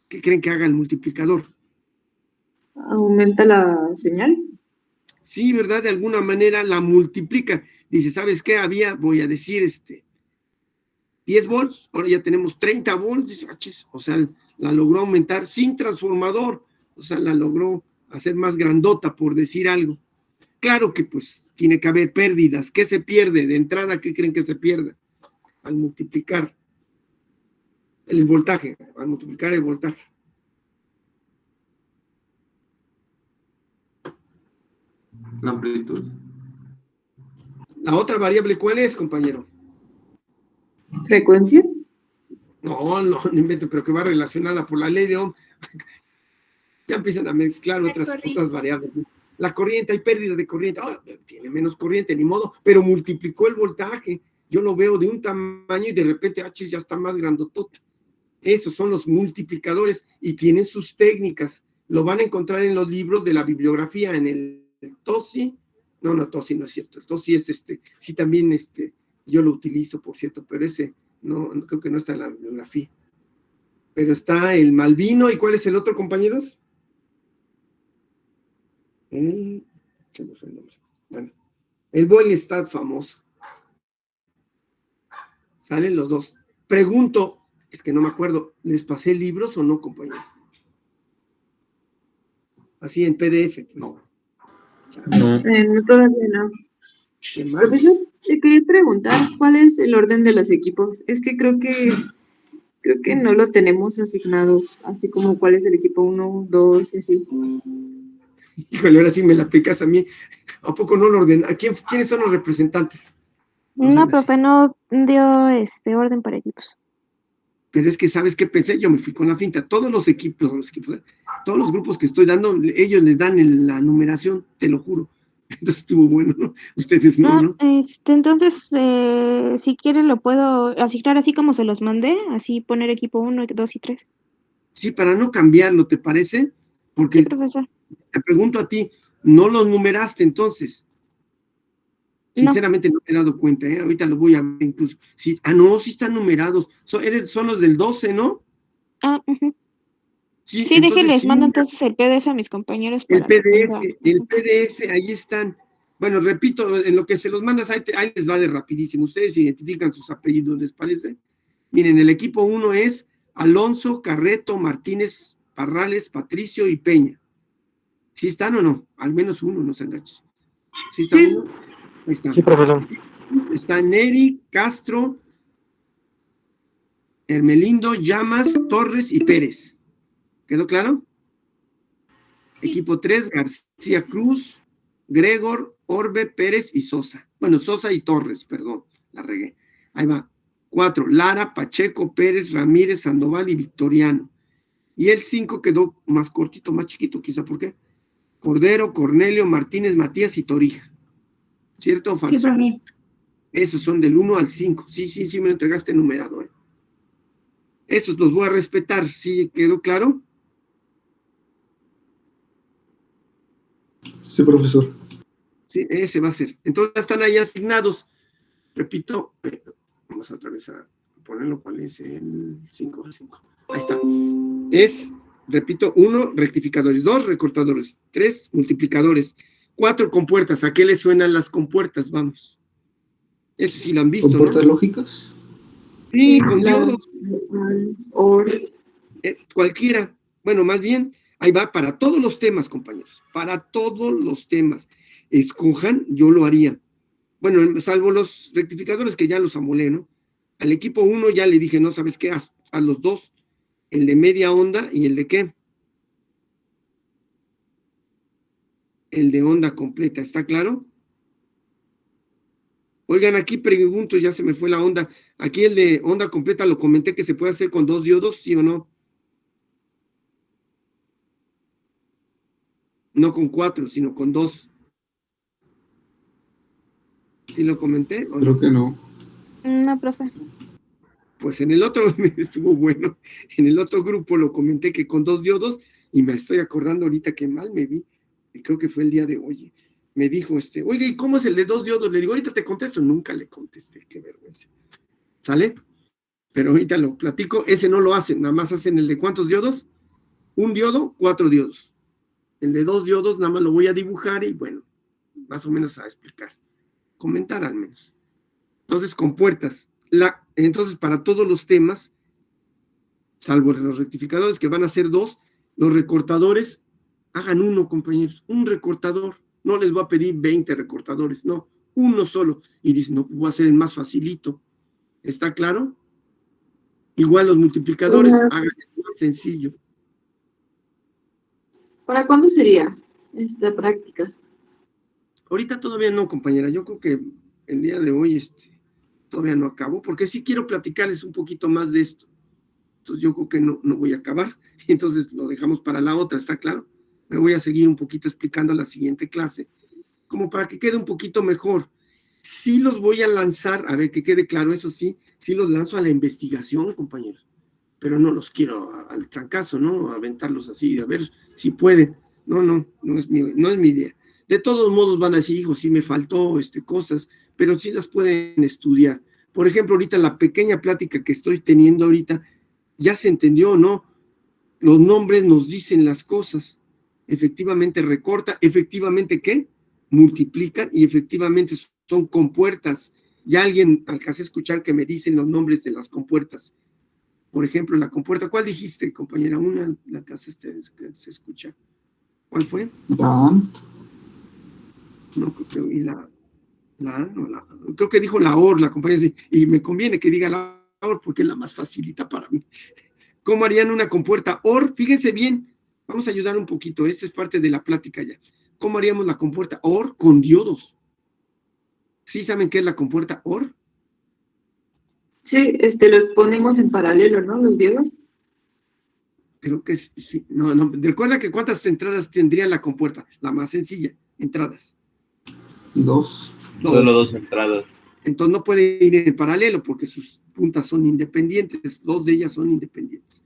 B: ¿Qué creen que haga el multiplicador?
A: Aumenta la señal.
B: Sí, ¿verdad? De alguna manera la multiplica. Dice, ¿sabes qué? Voy a decir, 10 volts, ahora ya tenemos 30 volts. Dice, o sea, la logró aumentar sin transformador. O sea, la logró hacer más grandota, por decir algo. Claro que pues tiene que haber pérdidas. ¿Qué se pierde? De entrada, ¿qué creen que se pierde? Al multiplicar el voltaje, al multiplicar el voltaje.
E: La amplitud.
B: La otra variable, ¿cuál es, compañero?
A: Frecuencia.
B: No invento, pero que va relacionada por la ley de Ohm. Ya empiezan a mezclar otras variables. La corriente, hay pérdida de corriente. Tiene menos corriente, ni modo, pero multiplicó el voltaje. Yo lo veo de un tamaño y de repente ya está más grandotote. Esos son los multiplicadores y tienen sus técnicas. Lo van a encontrar en los libros de la bibliografía, en el TOSI. No, TOSI no es cierto. El TOSI es sí también yo lo utilizo, por cierto, pero ese no creo que no está en la bibliografía. Pero está el Malvino, ¿y cuál es el otro, compañeros? Se me fue el nombre. Bueno, el Boylestad famoso. Salen los dos. Pregunto, Es que no me acuerdo, ¿les pasé libros o no, compañeros? Así en PDF, pues.
F: No.
A: No, todavía no.
B: Qué mal.
A: Profesor, te quería preguntar cuál es el orden de los equipos. Es que creo que no lo tenemos asignado, así como cuál es el equipo 1, 2 y así.
B: Híjole, ahora sí me la aplicas a mí. ¿A poco no lo ordenan? ¿Quiénes son los representantes?
G: No,
B: sean así.
G: profe, no dio orden para equipos.
B: Pero es que, ¿sabes qué pensé? Yo me fui con la finta. Todos los equipos, todos los grupos que estoy dando, ellos les dan la numeración, te lo juro. Entonces estuvo bueno, ¿no? Ustedes no, ¿no?
G: Entonces, si quieren lo puedo asignar así como se los mandé, así poner equipo 1, 2 y 3.
B: Sí, para no cambiarlo, ¿te parece? Porque
G: Sí, profesor.
B: te pregunto a ti, ¿no los numeraste entonces? Sinceramente no me he dado cuenta, ¿eh? Ahorita lo voy a ver incluso. Sí, no, sí están numerados. Son los del 12, ¿no?
G: Ujú.
B: Sí,
G: Sí,
B: entonces,
G: déjenles,
B: sí,
G: mando entonces el PDF a mis compañeros
B: el
G: para que
B: PDF, ahí están. Bueno, repito, en lo que se los mandas, ahí les va de rapidísimo. Ustedes identifican sus apellidos, ¿les parece? Miren, el equipo 1 es Alonso, Carreto, Martínez, Parrales, Patricio y Peña. ¿Sí están o no? Al menos uno, no sean gachos. ¿Sí está
A: Sí.
B: uno? Ahí está.
D: Sí, profesor.
B: Está Neri, Castro, Hermelindo, Llamas, Torres y Pérez. ¿Quedó claro? Sí. Equipo 3, García Cruz, Gregor, Orbe, Pérez y Sosa. Bueno, Sosa y Torres, perdón, la regué. Ahí va. 4, Lara, Pacheco, Pérez, Ramírez, Sandoval y Victoriano. Y el 5 quedó más cortito, más chiquito, quizá por qué. Cordero, Cornelio, Martínez, Matías y Torija. ¿Cierto o falso?
H: Sí, profe.
B: Esos son del 1 al 5. Sí, me lo entregaste numerado. Esos los voy a respetar. ¿Sí quedó claro?
F: Sí, profesor.
B: Sí, ese va a ser. Entonces ya están ahí asignados. Repito, vamos otra vez a ponerlo. ¿Cuál es el 5 al 5? Ahí está. Repito, 1, rectificadores, 2, recortadores, 3, multiplicadores, 4, compuertas. ¿A qué le suenan las compuertas? Vamos. Eso sí lo han visto,
F: ¿Compuertas
B: ¿no?
F: lógicas?
B: Sí, con diodos. Cualquiera. Bueno, más bien, ahí va para todos los temas, compañeros. Para todos los temas. Escojan, yo lo haría. Bueno, salvo los rectificadores que ya los amolé, ¿no? Al equipo 1 ya le dije, no, ¿sabes qué? A los 2. El de media onda y el de ¿qué? El de onda completa, ¿está claro? Oigan, aquí pregunto, ya se me fue la onda. Aquí el de onda completa lo comenté que se puede hacer con 2 diodos, ¿sí o no? No con 4, sino con 2. ¿Sí lo comenté? ¿O
F: Creo
B: no?
F: que no.
G: No, profe.
B: Pues en el otro estuvo bueno. En el otro grupo lo comenté que con 2 diodos, y me estoy acordando ahorita que mal me vi, y creo que fue el día de hoy. Me dijo oiga, ¿y cómo es el de 2 diodos? Le digo, ahorita te contesto. Nunca le contesté, qué vergüenza. ¿Sale? Pero ahorita lo platico. Ese no lo hacen, nada más hacen el de ¿cuántos diodos? 1 diodo, 4 diodos. El de 2 diodos nada más lo voy a dibujar y bueno, más o menos a explicar. Comentar al menos. Entonces, compuertas. Entonces, para todos los temas, salvo los rectificadores que van a ser 2, los recortadores, hagan 1, compañeros, un recortador. No les voy a pedir 20 recortadores, no, 1 solo. Y dicen, no, voy a hacer el más facilito. ¿Está claro? Igual los multiplicadores, hagan el más sencillo.
A: ¿Para cuándo sería esta práctica?
B: Ahorita todavía no, compañera. Yo creo que el día de hoy todavía no acabo, porque sí quiero platicarles un poquito más de esto. Entonces yo creo que no voy a acabar. Entonces lo dejamos para la otra, ¿está claro? Me voy a seguir un poquito explicando la siguiente clase, como para que quede un poquito mejor. Sí los voy a lanzar, a ver que quede claro, eso sí los lanzo a la investigación, compañeros. Pero no los quiero al trancazo, ¿no? Aventarlos así, a ver si pueden. No es mi idea. De todos modos van a decir, hijo, sí me faltó cosas, pero sí las pueden estudiar. Por ejemplo, ahorita la pequeña plática que estoy teniendo ahorita, ya se entendió, ¿no? Los nombres nos dicen las cosas. Efectivamente recorta, efectivamente ¿qué? Multiplican y efectivamente son compuertas. Ya alguien alcancé a escuchar que me dicen los nombres de las compuertas. Por ejemplo, la compuerta, ¿cuál dijiste, compañera? Una, la casa se escucha. ¿Cuál fue? No, creo que creo que dijo la OR, la compañera, sí, y me conviene que diga la OR porque es la más facilita para mí. ¿Cómo harían una compuerta OR? Fíjense bien, vamos a ayudar un poquito, esta es parte de la plática ya. ¿Cómo haríamos la compuerta OR con diodos? ¿Sí saben qué es la compuerta OR?
A: Sí, los ponemos en paralelo, ¿no? Los diodos.
B: Creo que sí. No, no, recuerda que cuántas entradas tendría la compuerta, la más sencilla, entradas.
F: 2.
C: Solo 2 entradas.
B: Entonces no puede ir en paralelo porque sus puntas son independientes, 2 de ellas son independientes.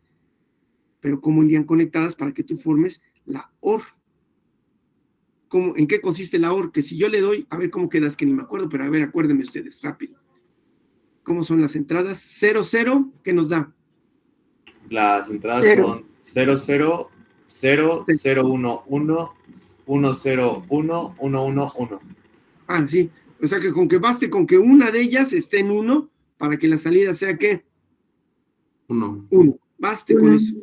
B: Pero ¿cómo irían conectadas para que tú formes la OR? ¿En qué consiste la OR? Que si yo le doy, a ver cómo quedas, que ni me acuerdo, pero a ver, acuérdenme ustedes, rápido. ¿Cómo son las entradas? 0, 0, ¿qué nos da?
C: Las entradas
A: Cero.
C: son 0, 0, 0, 0, 1, 1, 1, 0, 1, 1, 1, 1.
B: Ah, sí. O sea que baste con que una de ellas esté en 1 para que la salida sea ¿qué?
E: 1.
B: 1. Baste con eso.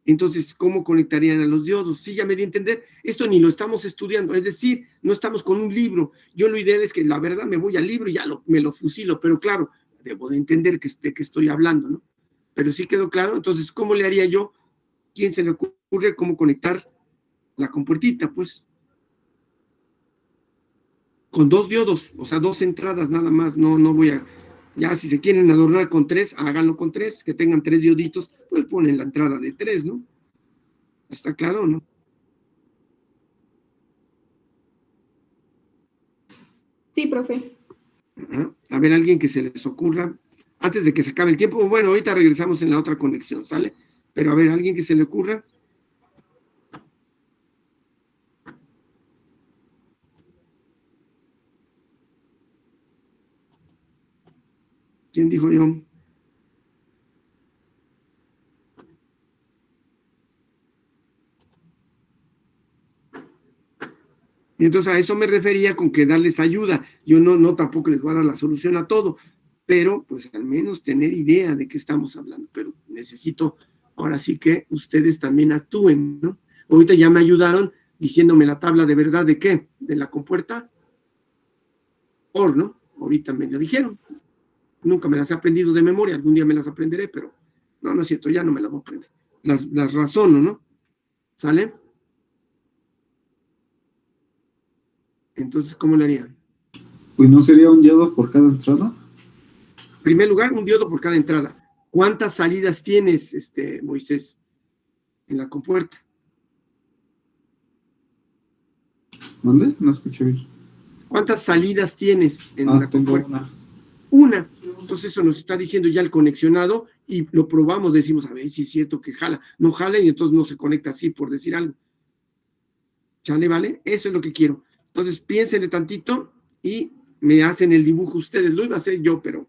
B: Entonces, ¿cómo conectarían a los diodos? Sí, ya me di a entender. Esto ni lo estamos estudiando, es decir, no estamos con un libro. Yo lo ideal es que la verdad me voy al libro y ya me lo fusilo, pero claro, debo de entender de qué estoy hablando, ¿no? Pero sí quedó claro. Entonces, ¿cómo le haría yo? ¿Quién se le ocurre cómo conectar la compuertita? Pues con 2 diodos, o sea, 2 entradas nada más. No voy a... Ya si se quieren adornar con 3, háganlo con 3, que tengan 3 dioditos, pues ponen la entrada de 3, ¿no? ¿Está claro o no?
G: Sí, profe.
B: A ver, alguien que se les ocurra, antes de que se acabe el tiempo, bueno, ahorita regresamos en la otra conexión, ¿sale? Pero a ver, alguien que se le ocurra. ¿Quién dijo yo? Y entonces a eso me refería con que darles ayuda. Yo no tampoco les voy a dar la solución a todo, pero pues al menos tener idea de qué estamos hablando. Pero necesito ahora sí que ustedes también actúen, ¿no? Ahorita ya me ayudaron diciéndome la tabla de verdad de qué, de la compuerta OR, ¿no? Ahorita me lo dijeron. Nunca me las he aprendido de memoria, algún día me las aprenderé, pero no es cierto, ya no me las voy a aprender. Las razono, ¿no? ¿Sale? Entonces, ¿cómo le harían?
F: Pues no sería un diodo por cada entrada.
B: En primer lugar, un diodo por cada entrada. ¿Cuántas salidas tienes, Moisés, en la compuerta?
F: ¿Mande? No escuché bien.
B: ¿Cuántas salidas tienes en la
F: Tengo
B: compuerta?
F: una.
B: Una. Entonces eso nos está diciendo ya el conexionado y lo probamos, decimos, a ver si es cierto que jala. No jala y entonces no se conecta así, por decir algo. ¿Sale, vale? Eso es lo que quiero. Entonces piénsenle tantito y me hacen el dibujo ustedes. Lo iba a hacer yo, pero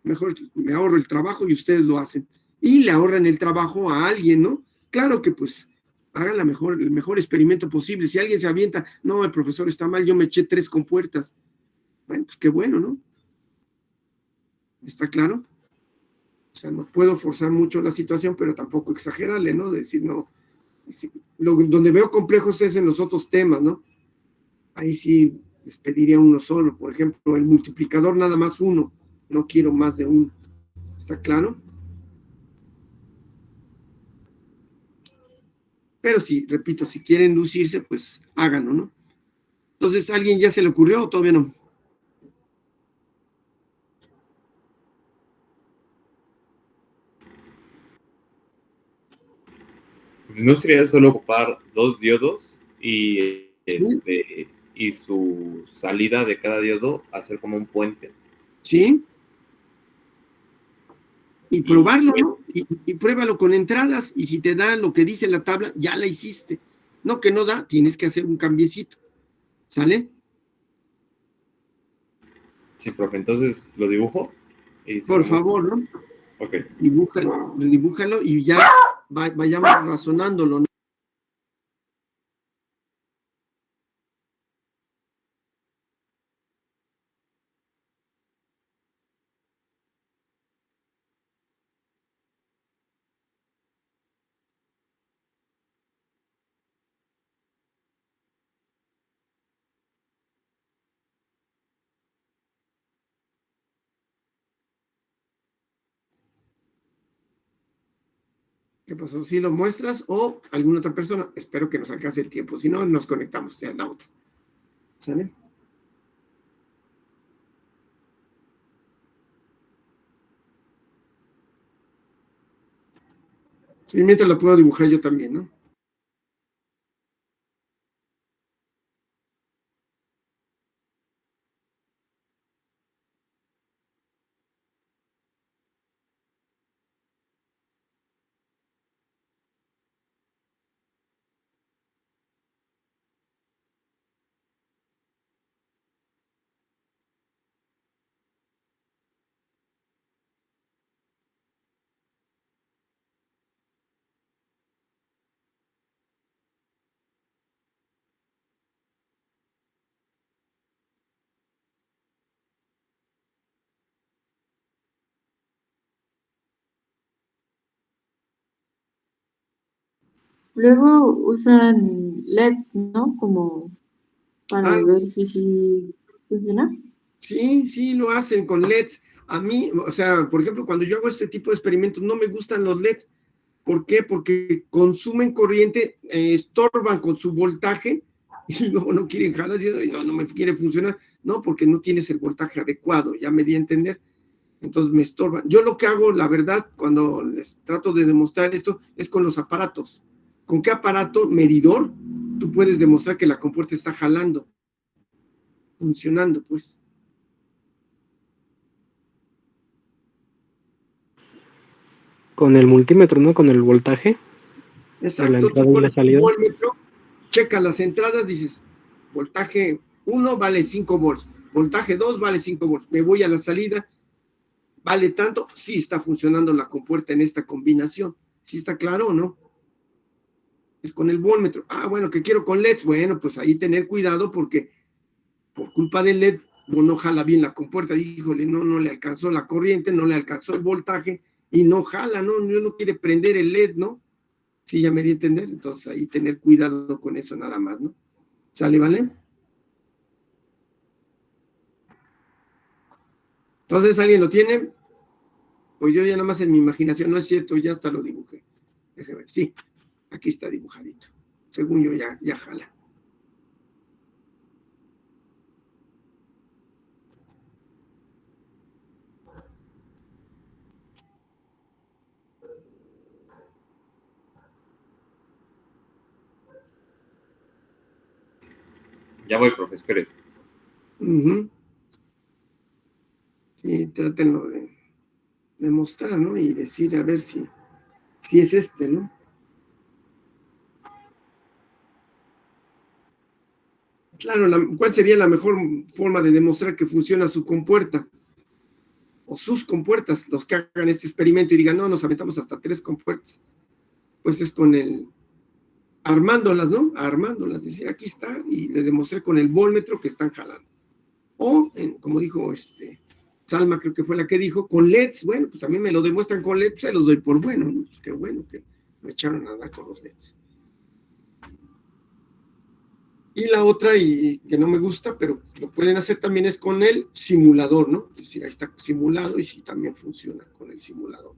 B: mejor me ahorro el trabajo y ustedes lo hacen. Y le ahorran el trabajo a alguien, ¿no? Claro que pues hagan el mejor experimento posible. Si alguien se avienta, no, el profesor está mal, yo me eché 3 compuertas. Bueno, pues qué bueno, ¿no? ¿Está claro? O sea, no puedo forzar mucho la situación, pero tampoco exagerarle, ¿no? Decir, no. Donde veo complejos es en los otros temas, ¿no? Ahí sí les pediría uno solo. Por ejemplo, el multiplicador nada más 1. No quiero más de 1. ¿Está claro? Pero sí, repito, si quieren lucirse, pues háganlo, ¿no? Entonces, ¿a alguien ya se le ocurrió o todavía no?
C: ¿No sería solo ocupar 2 diodos
B: ¿Sí?
C: y su salida de cada diodo hacer como un puente?
B: ¿Sí? Y probarlo, ¿no? Y pruébalo con entradas y si te da lo que dice la tabla, ya la hiciste. No que no da, tienes que hacer un cambiecito. ¿Sale?
C: Sí, profe, entonces lo dibujo. Y
B: Por
C: seguimos.
B: favor, ¿no?
C: Ok.
B: Dibújalo y ya vayamos razonándolo, ¿no? ¿Qué pasó? ¿Sí lo muestras o alguna otra persona? Espero que nos alcance el tiempo. Si no, nos conectamos, sea la otra. ¿Sale? Sí, mientras la puedo dibujar yo también, ¿no?
A: Luego usan LEDs, ¿no? Como para
B: Ah,
A: ver si funciona.
B: sí, lo hacen con LEDs. A mí, o sea, por ejemplo, cuando yo hago este tipo de experimentos, no me gustan los LEDs. ¿Por qué? Porque consumen corriente, estorban con su voltaje y luego no quieren jalar, diciendo, no me quiere funcionar. No, porque no tienes el voltaje adecuado, ya me di a entender. Entonces me estorban. Yo lo que hago, la verdad, cuando les trato de demostrar esto, es con los aparatos. ¿Con qué aparato medidor tú puedes demostrar que la compuerta está jalando, funcionando, pues?
D: Con el multímetro, ¿no? Con el voltaje de la
B: Exacto,
D: entrada
B: tú
D: y la
B: pones un
D: salida.
B: voltmetro, checas las entradas, dices, voltaje 1 vale 5 volts, voltaje 2 vale 5 volts, me voy a la salida, vale tanto, sí está funcionando la compuerta en esta combinación, ¿sí está claro o no? Es con el voltmetro. Ah, bueno, que quiero con LEDs, bueno, pues ahí tener cuidado porque por culpa del LED no jala bien la compuerta, híjole, no le alcanzó la corriente, no le alcanzó el voltaje y no jala, no quiere prender el LED, ¿no? Sí, ya me di a entender, entonces ahí tener cuidado con eso nada más, ¿no? ¿Sale, vale? Entonces, ¿alguien lo tiene? Pues yo ya nada más en mi imaginación, no es cierto, ya hasta lo dibujé. Déjame ver, sí, aquí está dibujadito. Según yo ya jala.
C: Ya voy, profe, espere.
B: Sí, trátenlo de mostrar, ¿no? Y decir, a ver si es este, ¿no? Claro, ¿cuál sería la mejor forma de demostrar que funciona su compuerta? O sus compuertas, los que hagan este experimento y digan, no, nos aventamos hasta 3 compuertas. Pues es con armándolas, ¿no? Armándolas, decir, aquí está, y le demostré con el voltmetro que están jalando. O, como dijo Salma, creo que fue la que dijo, con LEDs, bueno, pues también me lo demuestran con LEDs, se los doy por bueno, ¿no? Pues qué bueno que me echaron a dar con los LEDs. Y la otra, y que no me gusta, pero lo pueden hacer también es con el simulador, ¿no? Es decir, ahí está simulado y sí también funciona con el simulador.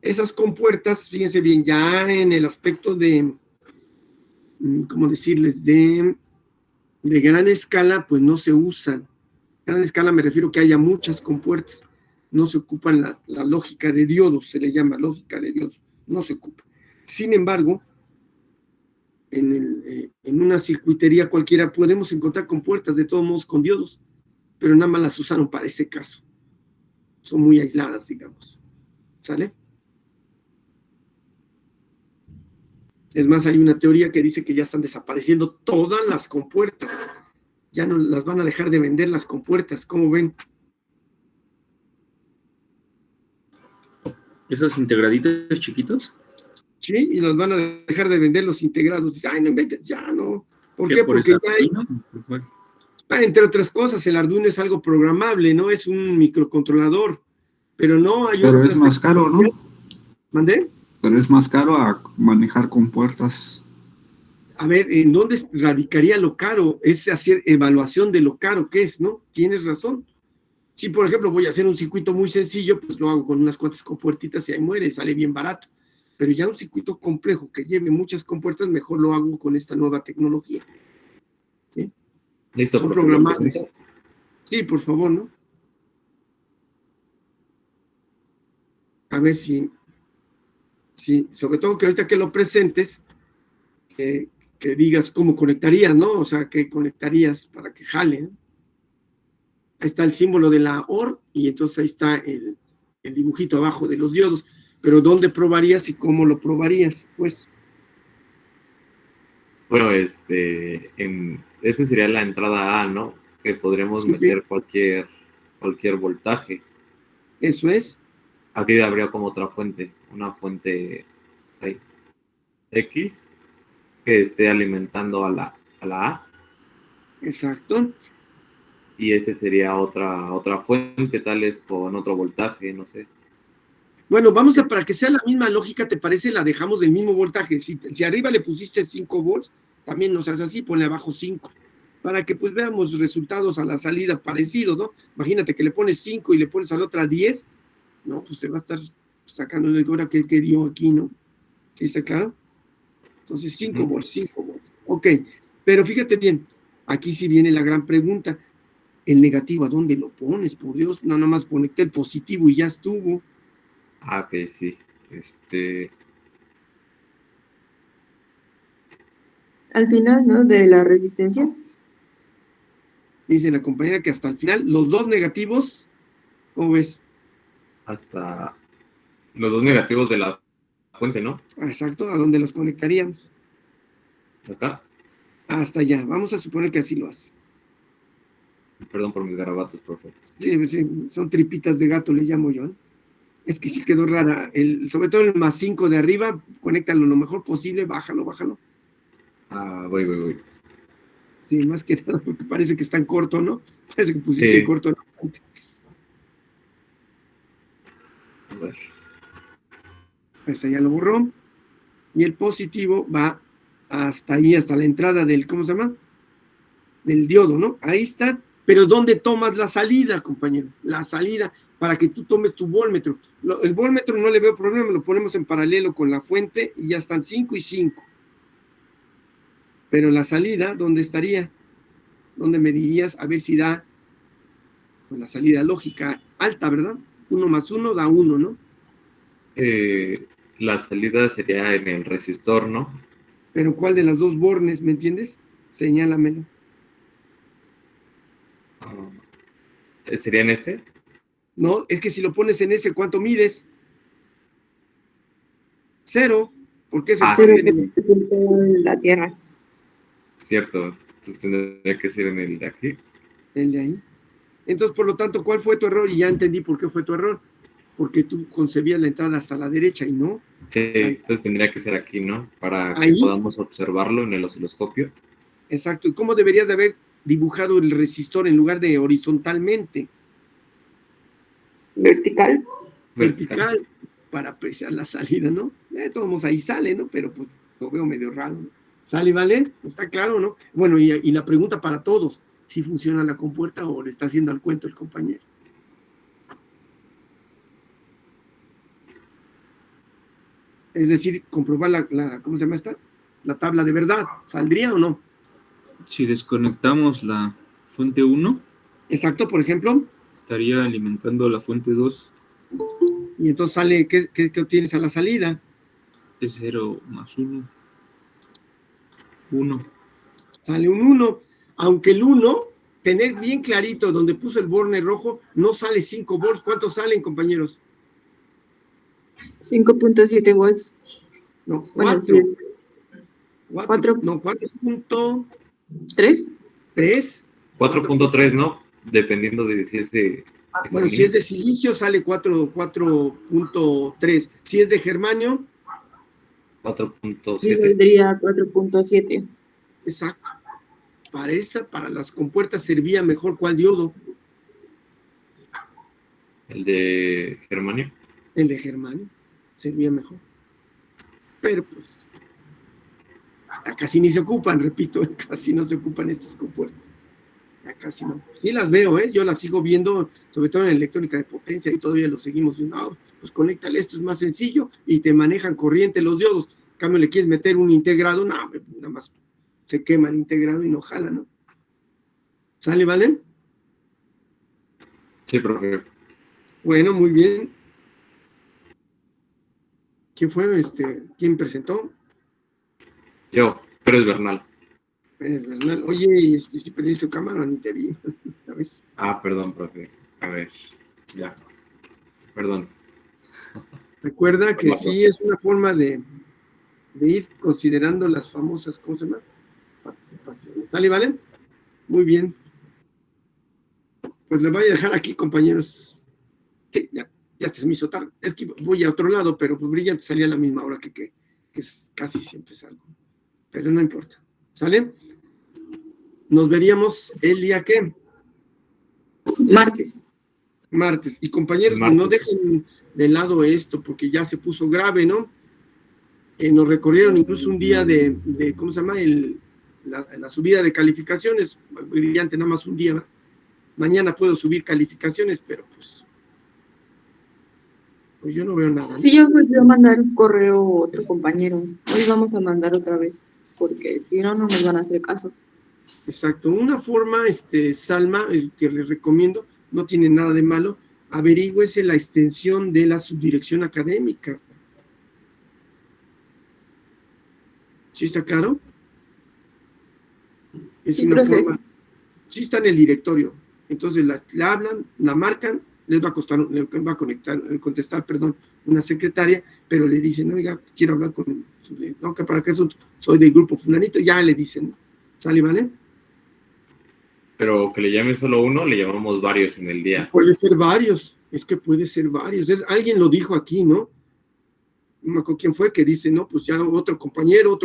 B: Esas compuertas, fíjense bien, ya en el aspecto de, ¿cómo decirles? De gran escala, pues no se usan. Gran escala me refiero que haya muchas compuertas. No se ocupan la lógica de diodos, se le llama lógica de diodos. No se ocupa. Sin embargo, en una circuitería cualquiera podemos encontrar compuertas de todos modos con diodos, pero nada más las usaron para ese caso. Son muy aisladas, digamos. ¿Sale? Es más, hay una teoría que dice que ya están desapareciendo todas las compuertas. Ya no las van a dejar de vender las compuertas, ¿cómo ven?
F: ¿Esos integraditos chiquitos?
B: Sí, y los van a dejar de vender los integrados. Dice, ay, no inventes, ya no. ¿Por qué?
F: ¿Por
B: Porque
F: el
B: ya hay,
F: Arduino?
B: entre otras cosas, el Arduino es algo programable, no es un microcontrolador. Pero no hay
H: Pero
B: otras
H: es más caro, ¿no?
B: ¿Mandé?
H: Pero es más caro a manejar compuertas.
B: A ver, ¿en dónde radicaría lo caro? Es hacer evaluación de lo caro que es, ¿no? Tienes razón. Si, por ejemplo, voy a hacer un circuito muy sencillo, pues lo hago con unas cuantas compuertitas y ahí muere, sale bien barato. Pero ya un circuito complejo que lleve muchas compuertas, mejor lo hago con esta nueva tecnología. ¿Sí?
C: Listo,
B: Son
C: profe, ¿lo
B: programables.
C: presento?
B: Sí, por favor, ¿no? A ver si, sobre todo que ahorita que lo presentes, que digas cómo conectarías, ¿no? O sea, qué conectarías para que jale, ¿no? Ahí está el símbolo de la OR y entonces ahí está el dibujito abajo de los diodos. Pero ¿dónde probarías y cómo lo probarías? Pues,
C: Bueno, esa sería la entrada A, ¿no? Que podremos
B: sí,
C: meter cualquier voltaje.
B: eso es,
C: Aquí habría como otra fuente, una fuente ahí, X, que esté alimentando a la A,
B: exacto.
C: y ese sería otra fuente, tal vez con otro voltaje, no sé.
B: Bueno, vamos a, para que sea la misma lógica, ¿te parece? La dejamos del mismo voltaje. Si arriba le pusiste 5 volts, también nos hace así, ponle abajo 5, para que pues veamos resultados a la salida parecidos, ¿no? Imagínate que le pones 5 y le pones a la otra 10, ¿no? Pues te va a estar sacando de ahora que dio aquí, ¿no? ¿Sí está claro? Entonces 5 volts, 5 volts. Ok, pero fíjate bien, aquí sí viene la gran pregunta. El negativo, ¿a dónde lo pones? Por Dios, no, nomás conecté el positivo y ya estuvo.
C: Ah, ok, sí.
A: Al final, ¿no? De la resistencia.
B: Dice la compañera que hasta el final, los dos negativos, ¿cómo ves?
C: Hasta los dos negativos de la fuente, ¿no?
B: Exacto, ¿a dónde los conectaríamos?
C: Acá.
B: Hasta allá, vamos a suponer que así lo hace.
C: Perdón por mis garabatos, profe.
B: Sí, sí, son tripitas de gato, le llamo yo, ¿no? Es que sí quedó rara, sobre todo el más 5 de arriba, conéctalo lo mejor posible, bájalo.
C: Ah, voy.
B: Sí, más que nada, porque parece que está en corto, ¿no? Parece que pusiste en corto.
C: A ver.
B: Esta ya lo borró. Y el positivo va hasta ahí, hasta la entrada del, ¿cómo se llama? Del diodo, ¿no? Ahí está. Pero ¿dónde tomas la salida, compañero? La salida para que tú tomes tu voltmetro. El voltmetro no le veo problema, lo ponemos en paralelo con la fuente y ya están 5 y 5. Pero la salida, ¿dónde estaría? ¿Dónde medirías? A ver si da pues, la salida lógica alta, ¿verdad? 1 más 1 da 1, ¿no?
C: La salida sería en el resistor, ¿no?
B: Pero ¿cuál de las dos bornes, me entiendes? Señálamelo.
C: ¿Sería en este?
B: No, es que si lo pones en ese, ¿cuánto mides? 0. ¿Por qué se
A: Pero la Tierra.
C: Cierto. Entonces tendría que ser en el de aquí.
B: El de ahí. Entonces, por lo tanto, ¿cuál fue tu error? Y ya entendí por qué fue tu error. Porque tú concebías la entrada hasta la derecha y no.
C: Sí, entonces tendría que ser aquí, ¿no? Para que
B: ¿Ahí?
C: podamos observarlo en el osciloscopio.
B: Exacto. ¿Y cómo deberías de haber dibujado el resistor en lugar de horizontalmente?
A: Vertical.
B: Vertical, para apreciar la salida, ¿no? Todos ahí sale, ¿no? Pero pues lo veo medio raro, ¿no? ¿Sale, vale? ¿Está claro, no? Bueno, y la pregunta para todos, ¿si funciona la compuerta o le está haciendo al cuento el compañero? Es decir, comprobar ¿cómo se llama esta? La tabla de verdad, ¿saldría o no?
F: Si desconectamos la fuente 1,
B: Exacto, por ejemplo.
F: estaría alimentando la fuente 2.
B: Y entonces sale, ¿qué obtienes a la salida?
F: Es 0 más 1. 1.
B: Sale un 1. Aunque el 1, tener bien clarito donde puso el borne rojo, no sale 5 volts. ¿Cuántos salen, compañeros?
A: 5.7 volts.
B: No, 4.
A: Bueno, sí es.
B: 4. No, 4.3.
C: 4.3, ¿no? Dependiendo de si es de
B: Bueno, si es de silicio sale 4.3. Si es de germanio,
C: 4.7.
A: Sí, saldría 4.7.
B: exacto. Para las compuertas servía mejor ¿cuál diodo?
C: El de germanio.
B: El de germanio servía mejor. Pero pues casi ni se ocupan, repito, casi no se ocupan estas compuertas. Ya casi no. Sí las veo, yo las sigo viendo, sobre todo en electrónica de potencia, y todavía lo seguimos viendo. No, pues conéctale, esto es más sencillo, y te manejan corriente los diodos. En cambio, le quieres meter un integrado, no, nada más se quema el integrado y no jala, ¿no? ¿Sale, vale?
C: Sí, profe.
B: Bueno, muy bien. ¿Quién fue? ¿Quién presentó?
C: Yo, Pérez Bernal.
B: Pérez Bernal. Oye, si perdiste tu cámara, ni te vi. ¿Sabes?
C: Ah, perdón, profe. A ver, ya. Perdón.
B: Recuerda que sí es una forma de ir considerando las famosas, ¿cómo se llama? Participaciones. ¿Sale, vale? Muy bien. Pues le voy a dejar aquí, compañeros. Que ya se me hizo tarde. Es que voy a otro lado, pero pues brillante salía a la misma hora que es casi siempre salgo. Pero no importa. ¿Sale? Nos veríamos el día ¿qué?
A: Martes.
B: Martes. Y compañeros,
C: Martes.
B: No dejen de lado esto, porque ya se puso grave, ¿no? Nos recorrieron incluso un día de ¿cómo se llama? La subida de calificaciones. Brillante, nada más un día, ¿no? Mañana puedo subir calificaciones, pero pues yo no veo nada, ¿no?
A: Sí, yo volví a mandar un correo a otro compañero. Hoy vamos a mandar otra vez, porque si no, no nos van a hacer caso.
B: Exacto. Una forma, Salma, el que les recomiendo, no tiene nada de malo, averígüese la extensión de la subdirección académica. ¿Sí está claro? Es
A: Sí,
B: una
A: profe.
B: forma. Sí está en el directorio. Entonces la hablan, la marcan, les va a contestar, una secretaria, pero le dicen, oiga, quiero hablar con, no, que para qué soy del grupo fulanito, ya le dicen, ¿sale, vale?
C: Pero que le llame solo uno, le llamamos varios en el día.
B: Puede ser varios, es que puede ser varios. Alguien lo dijo aquí, ¿no? No me acuerdo quién fue que dice, no, pues ya otro compañero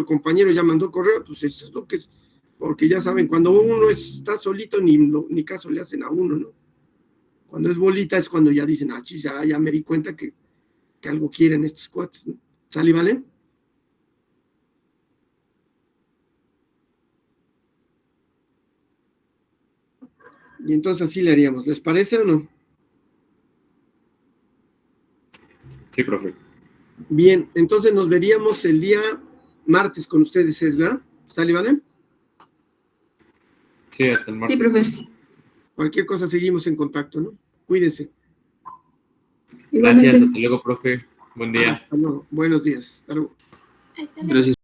B: ya mandó correo, pues eso es lo que es, porque ya saben, cuando uno está solito, ni caso le hacen a uno, ¿no? Cuando es bolita es cuando ya dicen, chis, ya me di cuenta que algo quieren estos cuates, ¿no? ¿Sale, vale? Y entonces así le haríamos, ¿les parece o no?
C: Sí, profe.
B: Bien, entonces nos veríamos el día martes con ustedes, ¿verdad? ¿Sale, vale?
C: Sí, hasta el martes.
A: Sí, profe.
B: Cualquier cosa seguimos en contacto, ¿no? Cuídense.
C: Gracias, hasta luego, profe. Buen día.
B: Hasta luego. Buenos días. Hasta luego.
F: Gracias.